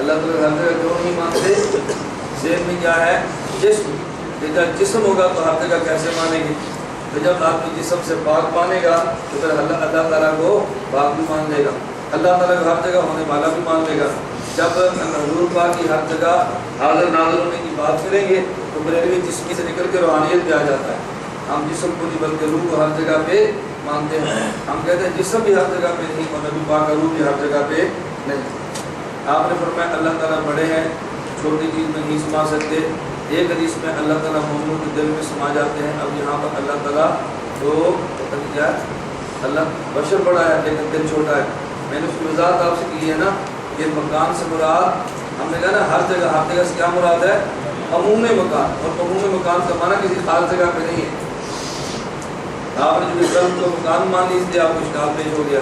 اللہ تعالیٰ ہر جگہ کیوں نہیں مانتے؟ ذہن میں کیا ہے؟ جسم، جب جسم ہوگا تو ہر جگہ کیسے مانیں گے؟ تو جب آدمی جسم سے پاک مانے گا تو پھر اللہ تعالیٰ کو پاک بھی مان لے گا، اللہ تعالیٰ کو ہر جگہ ہونے والا بھی مان لے گا۔ جب حضور پاک کی ہر جگہ حاضر ناظر ہونے کی بات کریں گے تو بریلوی جسمی سے نکل کے روحانیت پہ آ جاتا ہے۔ ہم جسم کو نہیں بلکہ روح کو ہر جگہ پہ مانتے ہیں۔ ہم کہتے ہیں جسم بھی ہر جگہ پہ نہیں اور نبی پاک کا روح بھی ہر جگہ پہ نہیں۔ آپ نے فرمایا اللہ تعالیٰ بڑے ہیں، چھوٹی چیز میں نہیں سما سکتے۔ ایک حدیث میں اللہ تعالیٰ مومنوں کے دل میں سما جاتے ہیں۔ اب یہاں پر اللہ تعالیٰ تو پتہ نہیں کیا ہے، اللہ بشر بڑا ہے لیکن دل چھوٹا ہے۔ میں نے اس کی وضاحت آپ سے کی ہے نا، یہ مکان سے مراد ہم نے کہا نا ہر جگہ سے کیا مراد ہے؟ عموم مکان، اور عموم مکان کا معنی کسی خاص جگہ پہ نہیں ہے۔ آپ نے جو قلب کو مکان مان لی اس لیے آپ کو اشکال پیش ہو گیا۔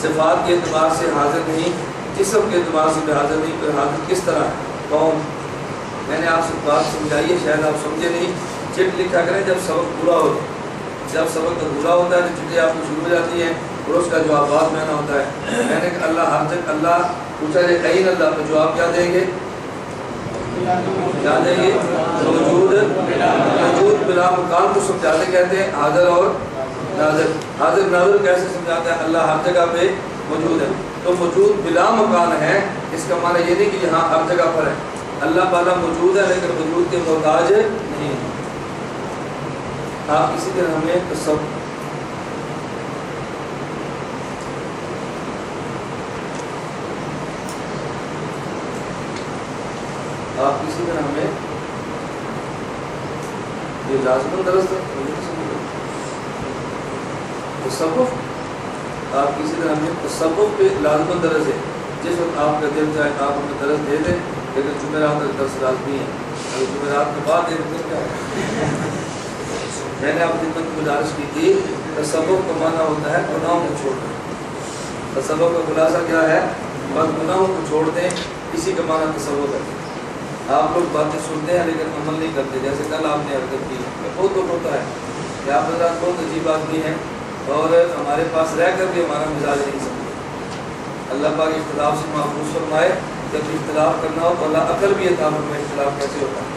صفات کے اعتبار سے حاضر نہیں، جسم کے اعتبار سے بھی حاضر نہیں، پھر حاضر کس طرح کون؟ میں نے آپ سے بات سمجھائی ہے، شاید آپ سمجھے نہیں۔ چٹ لکھا کریں جب سبق پورا ہو، جب سبق ادھورا ہوتا ہے تو چٹیں آپ کو شروع ہو جاتی ہیں اور اس کا جواب بعد میں آنا ہوتا ہے۔ میں نے کہا اللہ ہر جگہ، اللہ پوچھا جائے کہیں اللہ تو جواب کیا دیں گے؟ کیا دیں گے؟ موجود بلا مکان کو سمجھاتے کہتے ہیں حاضر اور ناظر۔ حاضر ناظر کیسے سمجھاتا ہے؟ اللہ ہر جگہ پہ موجود ہے، تو موجود بلا مکان ہے، اس کا معنی یہ نہیں کہ یہاں ہر جگہ پر ہے۔ اللہ تعالیٰ موجود ہے لیکن وجود کے محتاج نہیں۔ آپ اسی طرح ہمیں یہ لازمن درست ہے تصوف، آپ کسی طرح ہمیں تصوف پہ لازمن درست ہے۔ جس وقت آپ کا دل چاہے آپ ہمیں درست دے دیں، لیکن جمعرات تک درس لازمی ہے۔ اگر جمعرات کے بعد دے دیں کیا ہے؟ میں نے آپ کی خدمت میں گزارش کی تھی، تصوف کا معنی ہوتا ہے گناہوں کو چھوڑ دیں۔ تصوف کا خلاصہ کیا ہے؟ بس گناہوں کو چھوڑ دیں، اسی کا معنی تصوف ہے۔ آپ لوگ باتیں سنتے ہیں لیکن عمل نہیں کرتے، جیسے کل آپ نے حرکت کی، بہت دکھ ہوتا ہے کہ آپ حضرات بہت عجیب آدمی ہیں اور ہمارے پاس رہ کر بھی ہمارا مزاج نہیں سمجھتے۔ اللہ پاک اختلاف سے محفوظ فرمائے، جب اختلاف کرنا ہو تو اللہ عقل بھی عطا فرمائے۔ اختلاف کیسے ہوتا ہے؟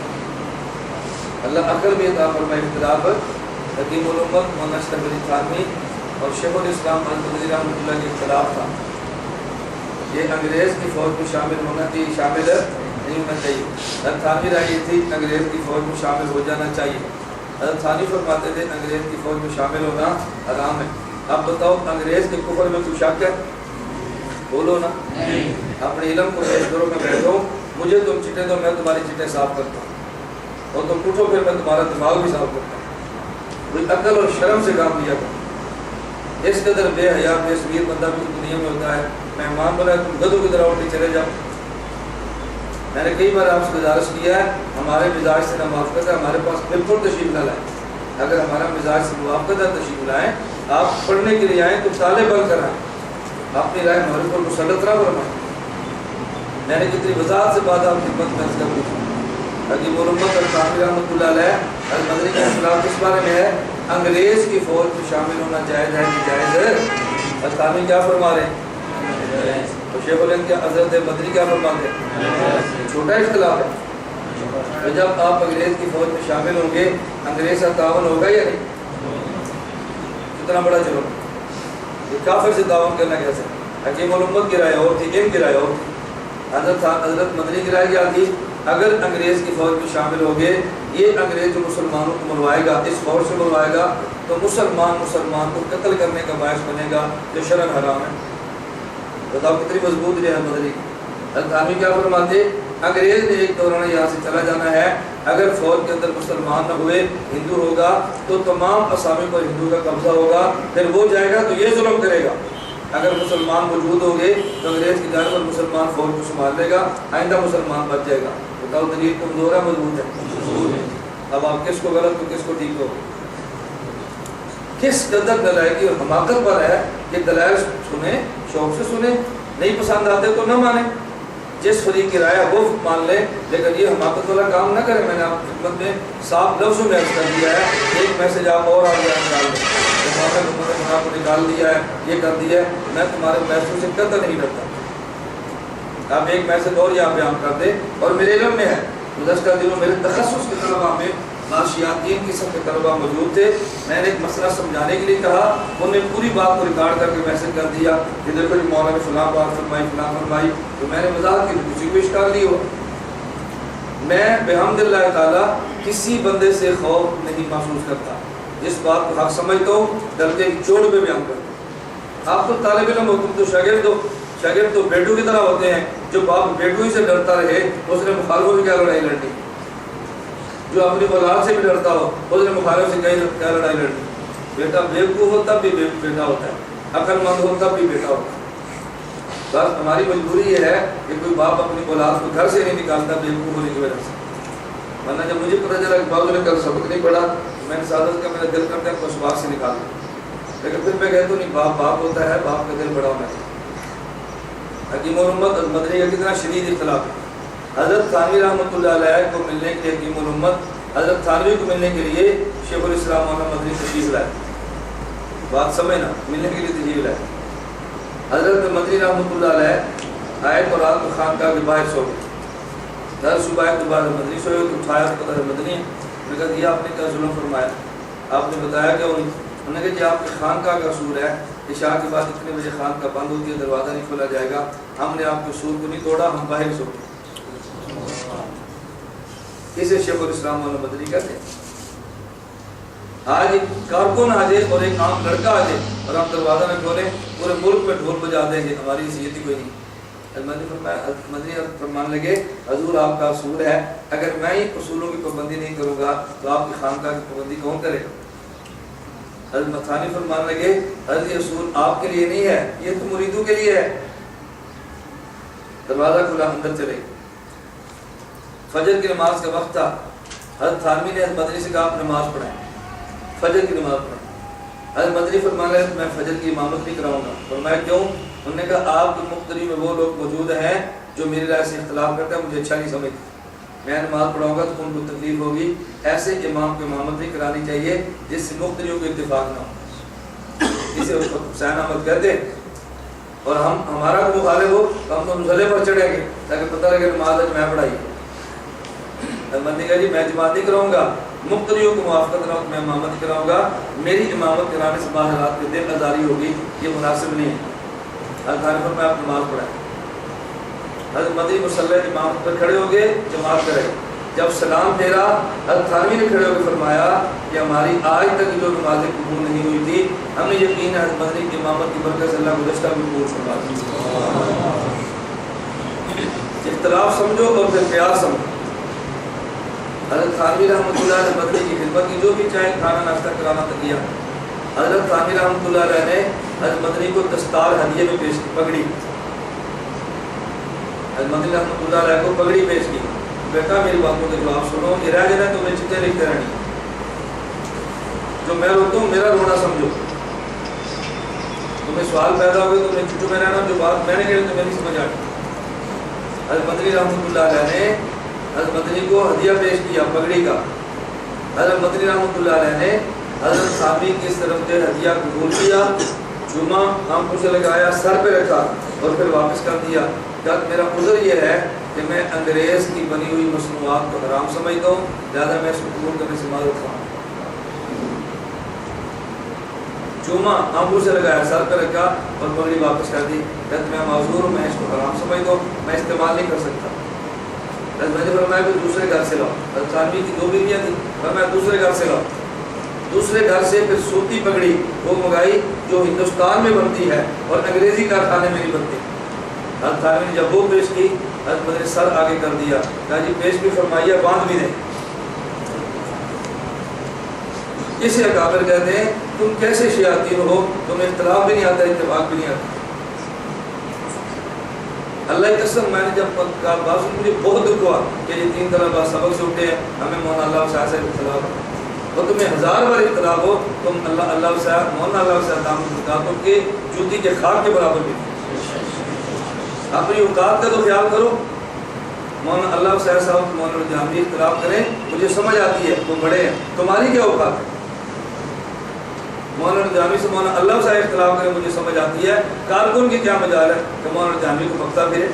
اللہ عقل بھی عطا فرمائے۔ اختلاف حکیم الامت مولانا اشرف علی تھانوی اور شیخ الاسلام حضرت نذیر رحمۃ اللہ کے اختلاف تھا۔ یہ انگریز کی فوج میں شامل ہونا تھی، شامل نہیں ہونا چاہیے۔ حضرت تھانوی رائے یہ تھی انگریز کی فوج میں شامل ہو جانا چاہیے۔ حضرت تھانوی فرماتے تھے انگریز کی فوج میں شامل ہونا حرام ہے۔ اب بتاؤ انگریز کے کفر میں کوئی شک ہے؟ بولو نا۔ اپنے علم کو پیش کرو، میں بیٹھو، مجھے تم چٹے دو، میں تمہاری چٹیں صاف کرتا ہوں، اور تم اٹھو پھر میں تمہارا دماغ بھی صاف کرتا ہوں۔ کوئی عقل اور شرم سے کام لیا کرو۔ اس قدر بے حیا بے ضمیر بندہ بھی دنیا میں ہوتا ہے۔ مہمان بنا تم گدھوں کی طرح اٹھ کے چلے جاؤ۔ میں نے کئی بار آپ سے گزارش کیا ہے، ہمارے مزاج سے نہ موافقت ہے، ہمارے پاس بالکل تشریف نہ لائیں۔ اگر ہمارا مزاج سے موافقت ہے تشریف لائیں، آپ پڑھنے کے لیے آئیں تو تالے بند کرائیں، اپنی رائے ہمارے پر مسلط نہ فرمائیں۔ میں نے جتنی وضاحت سے بات آپ کی خدمت میں کر دی حکیم الامت اور تھانوی رحمۃ اللہ علیہ المدنی کے خلاف اس بارے میں ہے انگریز کی فوج میں شامل ہونا جائز ہے کہ جائز ہے؟ تھانوی کیا فرما رہے ہیں اور شیخ الہند کے حضرت مدنی کیا فرماتے ہیں؟ چھوٹا اختلاف ہے۔ تو جب آپ انگریز کی فوج میں شامل ہوں گے، انگریز کا تعاون ہوگا یا نہیں؟ کتنا بڑا جرم! یہ کافر سے تعاون کرنا کیسے؟ حکیم الامت کی رائے اور تھی، ان کی رائے اور تھی۔ حضرت مدنی کی رائے کیا تھی؟ اگر انگریز کی فوج میں شامل ہو گئے، یہ انگریز جو مسلمانوں کو مروائے گا، اس فوج سے مروائے گا، تو مسلمان کو قتل کرنے کا باعث بنے گا، جو شرعاً حرام ہے۔ بتاؤ کتنی مضبوط جو ہے مدنی۔ حضرت تھانوی کیا فرماتے؟ انگریز نے ایک دوران یہاں سے چلا جانا ہے، اگر فوج کے اندر مسلمان نہ ہوئے، ہندو ہوگا تو تمام اسامی پر ہندو کا قبضہ ہوگا، پھر وہ جائے گا تو یہ ظلم کرے گا۔ اگر مسلمان موجود ہوں گے تو انگریز کی جانب پر مسلمان فوج کو سنبھال لے گا، آئندہ مسلمان بچ جائے گا۔ بتاؤ دلیل کمزور ہے مضبوط ہے؟ اب آپ کس کو غلط کو کس کو ٹھیک ہو؟ کس قدر دلائل اور حماقت پر ہے کہ دلائل سنیں، شوق سے سنیں، نہیں پسند آتے تو نہ مانیں، جس فریق کی رائے وہ مان لیں، لیکن یہ حماقت والا کام نہ کریں۔ میں نے آپ کی خدمت میں صاف لفظوں میں عرض کر دیا ہے، ایک میسج آپ اور آگے نکال دیں، کو نکال دیا ہے، یہ کر دیا ہے، میں تمہارے فیصلوں سے قطع نہیں ڈرتا۔ آپ ایک میسج اور یہاں بیان کر دیں، اور میرے علم میں ہے گزشتہ دنوں میرے تخصص کے طلباء میں معاشیاتین قسم کے طلباء موجود تھے، میں نے ایک مسئلہ سمجھانے کے لیے کہا، انہوں نے پوری بات کو ریکارڈ کر کے میسج کر دیا کہ دیکھو جی مولانا نے فلاں بات فرمائی فلاں فرمائی، تو میں نے وضاحت کی کسی کو اشکال نہیں ہوا۔ میں بحمد اللہ تعالیٰ کسی بندے سے خوف نہیں محسوس کرتا، جس بات کو حق سمجھتا ہوں ڈرتے کی چوٹ پہ بیان کرتا ہوں۔ آپ تو طالب علم ہو، تم تو شاگرد تو بیٹوں کی طرح ہوتے ہیں، جو باپ بیٹوں ہی سے ڈرتا رہے اس نے مخالفوں سے کیا لڑائی لڑنی، جو اپنی اولاد سے بھی ڈرتا ہو اس نے مخالف سے کیا لڑائی لڑنی۔ بیٹا بیوقوف ہو تب بھی بیٹا ہوتا ہے، عقل مند ہو تب بھی بیٹا ہوتا ہے۔ بس ہماری مجبوری یہ ہے کہ کوئی باپ اپنی اولاد کو گھر سے نہیں نکالتا بیوقوف ہونے کی وجہ سے، ورنہ جب مجھے پتہ چلا کہ بابو نے کل سبق نہیں پڑھا میں نے سعادت کا میرا دل کرتا ہے کو سباق سے نکال دوں، لیکن پھر میں کہتا ہوں نہیں، باپ ہوتا ہے، باپ کا دل بڑا ہونا چاہیے۔ حکیم الامت مدنی کا کتنا شدید اختلاف ہے۔ حضرت تھانوی رحمۃ اللہ علیہ کو ملنے کے لیے حکیم الامت حضرت تھانوی کو ملنے کے لیے شیخ الاسلام مولانا مدنی تشریف لائے، بات سمجھنا، ملنے کے لیے تشریف لائے۔ حضرت مدنی رحمۃ اللہ علیہ آئے تو رات کو خانقاہ کے باہر سو گئے، در صبح کے بعد مدنی سوئے تو اٹھایا تو پتہ مدنی ہے، میں نے کہا دیا آپ نے کیا ظلم فرمایا، آپ نے بتایا کہ انہوں نے کہا جی آپ کے خانقاہ کا اصول ہے عشاء کے بعد اتنے بجے خانقاہ بند ہوتی ہے، دروازہ نہیں کھولا جائے گا، ہم نے آپ کے اصول کو نہیں توڑا، ہم باہر سو گئے۔ اسے شیخ الاسلام مولانا مدنی کہتے ہیں۔ آج ایک کارکن آ جائے اور ایک عام لڑکا آ جائے اور ہم دروازہ نہ کھولیں، پورے ملک میں ڈھول بجا دیں گے، ہماری حیثیت ہی کوئی نہیں۔ مدنی فرمان لگے حضور آپ کا اصول ہے، اگر میں ہی اصولوں کی پابندی نہیں کروں گا تو آپ کی خانقاہ کی پابندی کون کرے گا؟ حضرت متھانی فرمان لگے حضرت یہ اصول آپ کے لیے نہیں ہے، یہ تو مریدوں کے لیے ہے۔ دروازہ کھلا، اندر چلے گئے۔ فجر کی نماز کا وقت تھا، حضرت تھانوی نے حضرت مدنی سے کہا آپ نماز پڑھائیں، فجر کی نماز پڑھائیں۔ حضرت مدنی فرمان لگے میں فجر کی امامت نہیں کراؤں گا، فرمایا کیوں؟ انہوں نے کہا آپ کی مقتدی میں وہ لوگ موجود ہیں جو میری رائے سے اختلاف کرتے ہیں، مجھے اچھا نہیں سمجھتے، میں نماز پڑھاؤں گا تو ان کو تکلیف ہوگی، ایسے امام کو امامت نہیں کرانی چاہیے جس سے مقتدیوں کو اتفاق نہ ہو، اسے اس کو حسین احمد کہتے ہیں۔ اور ہمارا کو مخالف ہو تو ہم تو مسئلے پر چڑھیں گے تاکہ پتہ لگے نماز آج میں پڑھائی۔ مدنی کہا جی میں جماعت نہیں کراؤں گا، مقتدیوں کو موافقت رہا میں امامت کراؤں گا، میری امامت کرانے سے بعض رات میں دل آزاری ہوگی، یہ مناسب نہیں ہے۔ حضرت تھانوی پر میں آپ نماز پڑھائیں۔ حضرت مدنی مصلی امام پر کھڑے ہو گئے، جماعت کرے، جب سلام پھیرا حضرت تھانوی نے کھڑے ہو کے فرمایا کہ ہماری آج تک جو نمازیں قبول نہیں ہوئی تھی، ہم نے یقین ہے حضرت مدنی کی امامت کی برکت سے اللہ گزشتہ بھی قبول فرما دیا۔ اختلاف سمجھو اور پھر پیار سمجھو۔ حضرت تھانوی رحمۃ اللہ علیہ مدنی کی خدمت کی، جو بھی چاہے کھانا ناشتہ کرانا تک کیا۔ حضرت تھانوی رحمۃ اللہ علیہ نے حضرت مدنی کو دستار ہدیے میں پیش کی، پگڑی، حضرت مدنی رحمۃ اللہ علیہ کو پگڑی پیش کی، بیٹا میری باتوں کے جواب سنو، یہ رہ جانا تمہیں چٹھیاں لکھتے رہنی، جو میں روتا ہوں میرا رونا سمجھو، تمہیں سوال پیدا ہو گئے تمہیں چٹھوں میں رہنا، جو بات میں نے کہی تمہیں نہیں سمجھ آئی۔ حضرت مدنی رحمۃ اللہ علیہ نے حضرت مدنی کو ہدیہ پیش کیا پگڑی کا، حضرت مدنی رحمۃ اللہ علیہ نے حضرت تھانوی کی اس طرف سے ہدیہ قبول کیا، جمعہ آنکھوں سے لگایا، سر پہ رکھا اور پھر واپس کر دیا۔ جب میرا عذر یہ ہے کہ میں انگریز کی بنی ہوئی مصنوعات کو حرام سمجھتا ہوں، لہٰذا میں اس کو قبول کرنے سے معذرت خواہ ہوں۔ جمعہ آنکھوں سے لگایا، سر پہ رکھا اور پگڑی واپس کر دی، جب میں معذور ہوں، میں اس کو حرام سمجھتا ہوں، میں استعمال نہیں کر سکتا۔ میں نے فرمایا کہ دوسرے گھر سے لاؤ، حضرت تھانوی کی 2 بیویاں تھیں، فرمایا دوسرے گھر سے لاؤ، دوسرے گھر سے پھر سوتی پگڑی وہ منگائی جو ہندوستان میں بنتی ہے اور انگریزی کارخانے میں نہیں بنتی۔ حضرت تھانوی نے جب وہ پیش کی، حضرت مدنی سر آگے کر دیا، کہا جی پیش بھی فرمائیے، باندھ بھی دیں۔ اسے اکابر کہتے ہیں تم کیسے شیاطین ہو، تمہیں اختلاف بھی نہیں آتا، اتفاق بھی نہیں آتا۔ اللہ کی قسم میں نے جب بات سنی مجھے بہت دکھ ہوا کہ یہ 3 طلبہ سبق سے اٹھے، ہمیں مولانا اللہ صاحب سے اختلاف ہے، اور تمہیں 1000 بار اختلاف ہو، تم اللہ صاحب مولانا اللہ صاحب دام بتاؤ کہ جوتی کے خاک کے برابر بھی اپنی اوقات کا تو خیال کرو۔ مولانا اللہ صاحب مولانا جامعی اختلاف کریں، مجھے سمجھ آتی ہے وہ بڑے ہیں، تمہاری کیا اوقات ہے؟ مولانا جامعی سے مولانا اللہ صاحب اختلاف کریں، مجھے سمجھ آتی ہے، کارکن کی کیا مجال ہے کہ مولانا جامعی کو بکتا پھرے۔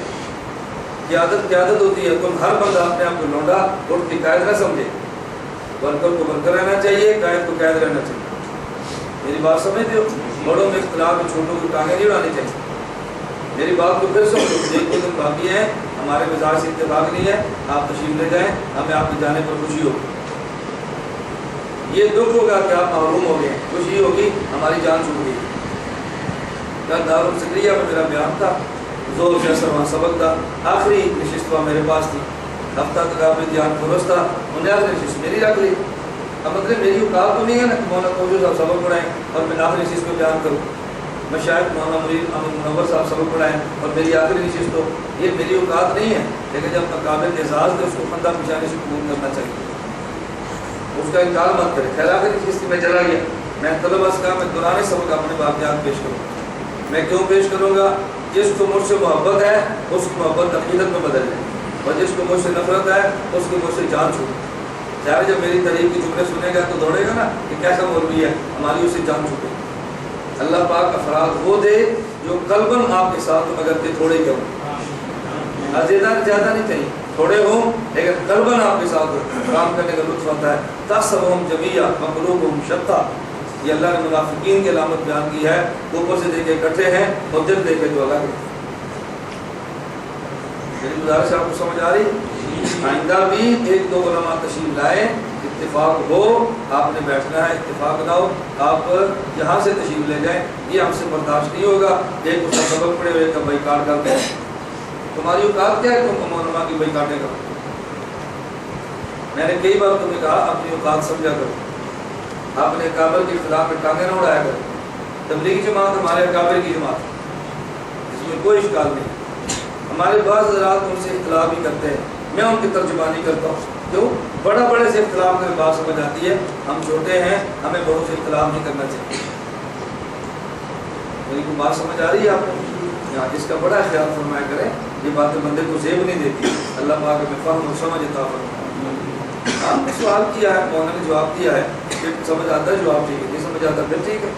قیادت ہوتی ہے، تم ہر بندہ اپنے آپ کو لونڈا اٹھ کے قائد نہ سمجھے، ورکر کو ورکر رہنا چاہیے، قائد کو قائد رہنا چاہیے۔ میری بات سمجھتے ہو؟ بڑوں میں اختلاف میں چھوٹوں کی ٹانگیں نہیں اڑانی چاہیے۔ میری بات کو پھر سمجھو، ایک دو دن باقی ہیں، ہمارے مزاج سے اتفاق نہیں ہے، آپ تشریف لے جائیں، ہمیں آپ کے جانے پر خوشی ہوگی۔ یہ دکھ ہوگا کہ آپ محروم ہو گئے، خوشی ہوگی ہماری جان چھوٹ گئی۔ کل دارالسکریہ میں میرا بیان تھا، زور سے اثر وہاں سبق تھا، آخری نشست وہاں میرے پاس تھی، ہفتہ تک آپ نے دھیان پرست تھا، انہیں آخری نشست میری رکھ لی۔ اب مطلب میری اوقات تو نہیں ہے نا کہ مولانا توجہ صاحب سبق پڑھائیں اور میں آخری نشست میں بیان کروں، میں شاید مولانا مرید احمد منور صاحب سبق پڑھائیں اور میری آخری نشست ہو، یہ میری اوقات نہیں ہے۔ لیکن جب قابل اعزاز ہے اس کو خندہ پچھانے سے قبول کرنا چاہیے، اس کا انکار مت کرے۔ خیر آخری نشست میں چلا گیا، میں طلبہ سے کہا میں دوران سبق اپنے واقعات پیش کروں گا۔ میں کیوں پیش کروں گا؟ جس کو مجھ سے محبت ہے اس کی محبت عقیدت میں بدل جائے، اور جس کو مجھ سے نفرت ہے اس کی مجھ سے جان چھوٹے۔ چاہے جب میری تعریف کی جملے سنے گا تو دوڑے گا نا کہ کیسا مولوی ہے، ہماری اسے جان چھوٹے۔ اللہ پاک افراد وہ دے جو قلباً آپ کے ساتھ مگر کہ تھوڑے کیوں، زیادہ نہیں چاہیے، تھوڑے ہوں لیکن قلباً آپ کے ساتھ کام کرنے کا لطف آتا ہے۔ تحسبهم جميعا وقلوبهم شتى، یہ اللہ نے منافقین کی علامت بیان کی ہے، اوپر سے دیکھے اکٹھے ہیں اور دل دیکھے تو الگ ہے۔ میری گزارش آپ کو سمجھ آ رہی؟ آئندہ بھی ایک دو علماء تشریف لائیں، اتفاق ہو آپ نے بیٹھنا ہے، اتفاق نہ ہو آپ یہاں سے تشریف لے جائیں، یہ ہم سے برداشت نہیں ہوگا۔ ایک اس کا سبق پڑے ہوئے کا بائیکاٹ کر دیں، تمہاری اوقات کیا ہے تم علماء کی بائیکاٹیں کرو؟ میں نے کئی بار تمہیں کہا اپنی اوقات سمجھا کرو، آپ نے اکابر کے خلاف میں ٹانگیں نہ اڑایا کرو۔ تبلیغی جماعت ہمارے اکابر کی جماعت ہے، اس میں کوئی اشکال نہیں۔ ہمارے بعض حضرات ان سے اختلاف بھی کرتے ہیں، میں ان کی ترجمانی کرتا ہوں، کیوں؟ بڑے سے اختلاف میں بات سمجھ آتی ہے، ہم چھوٹے ہیں، ہمیں بڑوں سے اختلاف نہیں کرنا چاہیے۔ میری کو بات سمجھ آ رہی ہے آپ کو؟ اس کا بڑا خیال فرمایا کریں، یہ باتیں بندے کو زیب نہیں دیتی، اللہ پاک ہمیں فہم اور سمجھ عطا فرمائے۔ آپ نے سوال کیا ہے، مولانا نے جواب دیا ہے، پھر سمجھ آتا ہے جواب ٹھیک ہے، نہیں سمجھ آتا پھر ٹھیک ہے۔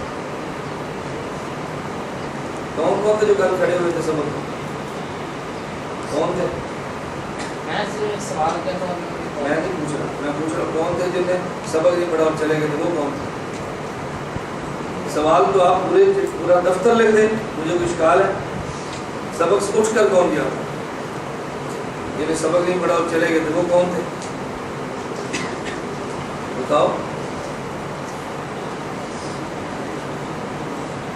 کون تھے جو کل کھڑے ہوئے تھے سبق میں؟ کون تھے؟ میں صرف ایک سوال کرتا ہوں، میں نہیں پوچھ رہا، میں پوچھ رہا ہوں کون تھے جن نے سبق نہیں پڑھا اور چلے گئے تھے، وہ کون تھے؟ سوال تو آپ پورا دفتر لکھ دیں، مجھے کوئی اشکال ہے؟ سبق سے اٹھ کر کون گیا؟ جنہیں سبق نہیں پڑھا اور چلے گئے تھے وہ کون تھے؟ بتاؤ،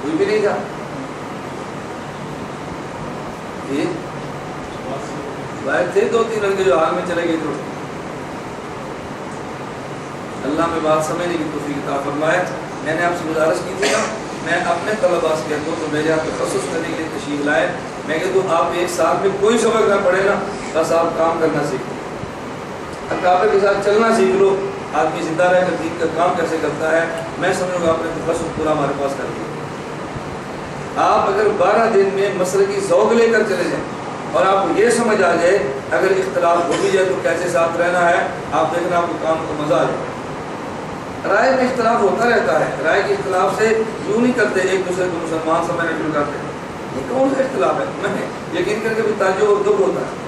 کوئی بھی نہیں تھا؟ باہر تھے دو تین لڑکے جو آگ میں چلے گئے تھے۔ اللہ میں بات سمجھنے کی توفیق عطا فرمائے۔ میں نے آپ سے گزارش کی تھی نا، میں اپنے طلباء سے کہتا ہوں تو میرے یہاں تخصص کرنے کے لیے تشریف لائے، میں کہتا ہوں آپ ایک سال میں کوئی سبق نہ پڑھے نا، بس آپ کام کرنا سیکھو، اکابر کے ساتھ چلنا سیکھ لو، آدمی زندہ رہ کر دین کا کام کیسے کرتا ہے، میں سمجھوں گا آپ نے تخصص پورا ہمارے پاس کر دیا۔ آپ اگر 12 دن میں مسئلے کی ذوق لے کر چلے جائیں اور آپ کو یہ سمجھ آ جائے اگر اختلاف ہو بھی جائے تو کیسے ساتھ رہنا ہے، آپ دیکھنا آپ کو کام کا مزہ آ جائے۔ رائے میں اختلاف ہوتا رہتا ہے، رائے کے اختلاف سے یوں نہیں کرتے ایک دوسرے کو مسلمان سمجھنا شروع کرتے ہیں، یہ کون سا اختلاف ہے؟ میں یقین کر کے بھی تعجب اور دکھ ہوتا ہے۔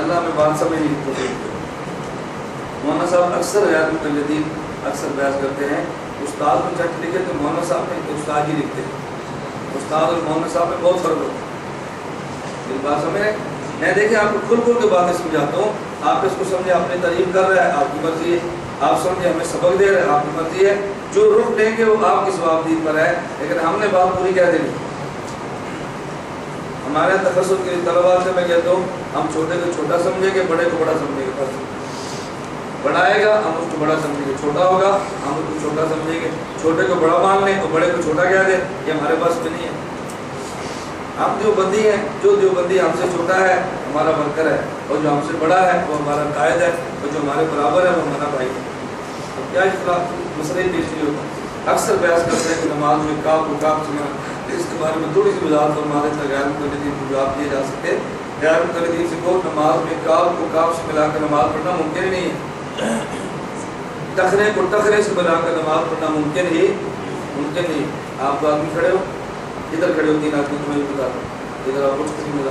اللہ میں بات سمجھنے کی کوشش کروں۔ مولانا صاحب اکثر ریاض مقلدین اکثر بحث کرتے ہیں، استاد کو چٹ لکھے تو مولانا صاحب نے استاد ہی لکھتے ہیں، استاد اور مولانا صاحب میں بہت فرق ہوتا ہے۔ میری بات سمجھ رہے ہیں؟ میں دیکھیں آپ کو کھل کے باتیں سمجھاتا ہوں، آپ اس کو سمجھے اپنی تعریف کر رہے ہیں آپ کی مرضی ہے، آپ سمجھے ہمیں سبق دے رہے ہیں آپ کی مرضی ہے، جو رخ لیں گے وہ آپ کی ثوابدید پر ہے، لیکن ہم نے بات پوری کہہ دینی۔ ہمارے تخصص کے طلباء سے میں کہتا ہوں ہم چھوٹے کو چھوٹا سمجھیں گے، بڑے کو بڑا سمجھیں گے، بس بڑا آئے گا ہم اس کو بڑا سمجھیں گے، چھوٹا ہوگا ہم اس کو چھوٹا سمجھیں گے، چھوٹے کو بڑا مان لیں اور بڑے کو چھوٹا کہہ دیں، یہ ہمارے پاس میں نہیں ہے۔ ہم دیوبندی ہیں، جو دیوبندی ہم سے چھوٹا ہے ہمارا ورکر ہے، اور جو ہم سے بڑا ہے وہ ہمارا قائد ہے، اور جو ہمارے برابر ہے وہ ہمارا بھائی ہے۔ تو کیا اختلاف مسئلے پیش نہیں ہوتا؟ اکثر بحث کرتے ہیں کہ نماز میں کاف و کاف سنا، اس کے بارے میں تھوڑی سی وضاحت فرما دیں تاکہ غیر مقلدین کو جواب دیا جا سکے۔ غیر مقلدین سے کو نماز میں کاف و کاف سے ملا کر نماز پڑھنا ممکن ہی نہیں ہے، ٹخرے کو ٹخرے سے ملا کر نماز پڑھنا ممکن نہیں۔ آپ آدمی کھڑے ہو، ادھر کھڑے ہو، 3 آدمی تمہیں بھی بتا دو، ادھر آپ کو نہیں ملا،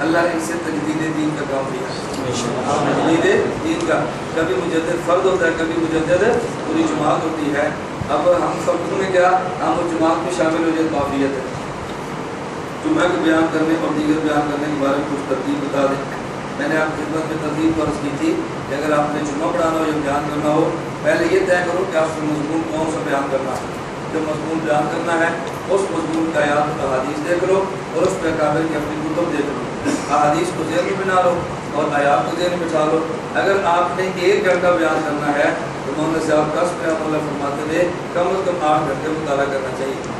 اللہ نے ان سے تجدید دین کا کام دیا، تجدید دین کا. کبھی مجدد فرد ہوتا ہے، کبھی مجدد پوری جماعت ہوتی ہے. اب ہم سب میں کیا ہم اس جماعت میں شامل ہو جائے کافیت ہے. جمعہ کے بیان کرنے اور دیگر بیان کرنے کے بارے میں کچھ ترتیب بتا دیں. میں نے آپ کی خدمت میں ترتیب عرض کی تھی کہ اگر آپ نے جمعہ پڑھانا ہو یا بیان کرنا ہو، پہلے یہ طے کرو کہ آپ کو مضمون کون سا بیان کرنا ہے. جو مضمون بیان کرنا ہے اس مضمون کا آیات احادیث دیکھ لو اور اس پہ قابل کی اپنی کتب دیکھ لو. احادیث کو ذہن میں بنا لو اور آیات کو ذہن میں بٹھا لو. اگر آپ نے 1 گھنٹہ بیان کرنا ہے تو محمد صاحب کا اللہ فرماتے تھے کم از کم 8 گھنٹے مطالعہ کرنا چاہیے.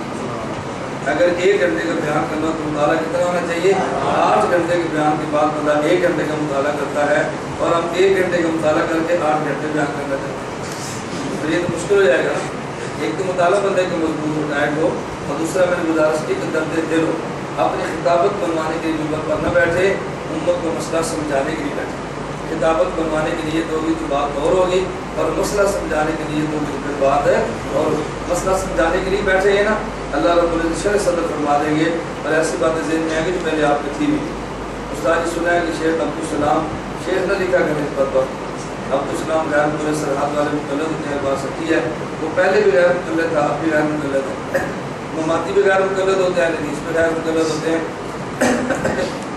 اگر 1 گھنٹے کا بیان کرنا تو مطالعہ کتنا ہونا چاہیے؟ 8 گھنٹے کے بیان کے بعد بندہ 1 گھنٹے کا مطالعہ کرتا ہے اور ہم 1 گھنٹے کا مطالعہ کر کے 8 گھنٹے بیان کرنا چاہتے ہیں. تو یہ تو مشکل ہو جائے گا. ایک تو مطالعہ بندے کو مضبوط اور ٹائٹ ہو، اور دوسرا میں نے گزارش کی کہ درد دل ہو. اپنی خطابت بنوانے کے لیے ممبر پر نہ بیٹھے، امت کو مسئلہ سمجھانے کے لیے بیٹھے. خطابت بنوانے کے لیے تو تو بات اور ہوگی، اور مسئلہ سمجھانے کے لیے تو پھر بات ہے. اور مسئلہ سمجھانے کے لیے بیٹھے ہیں نا، اللہ رب العزت شرح صدر فرما دیں گے. اور ایسی باتیں ذہن میں آئیں گی جو پہلے آپ کی تھی بھی. استاد جی سنا ہے کہ شیخ عبدالسلام، شیخ نہ لکھا کریں اس پر عبدالسلام غیر مقلد سرحد والے مقلد ہوتے ہیں، بات سچی ہے. وہ پہلے بھی غیر مقلد تھا، اب بھی غیر مقلد ہے. مماتی بھی غیر مقلد ہوتے ہیں، حدیث بھی غیر مقلد ہوتے ہیں.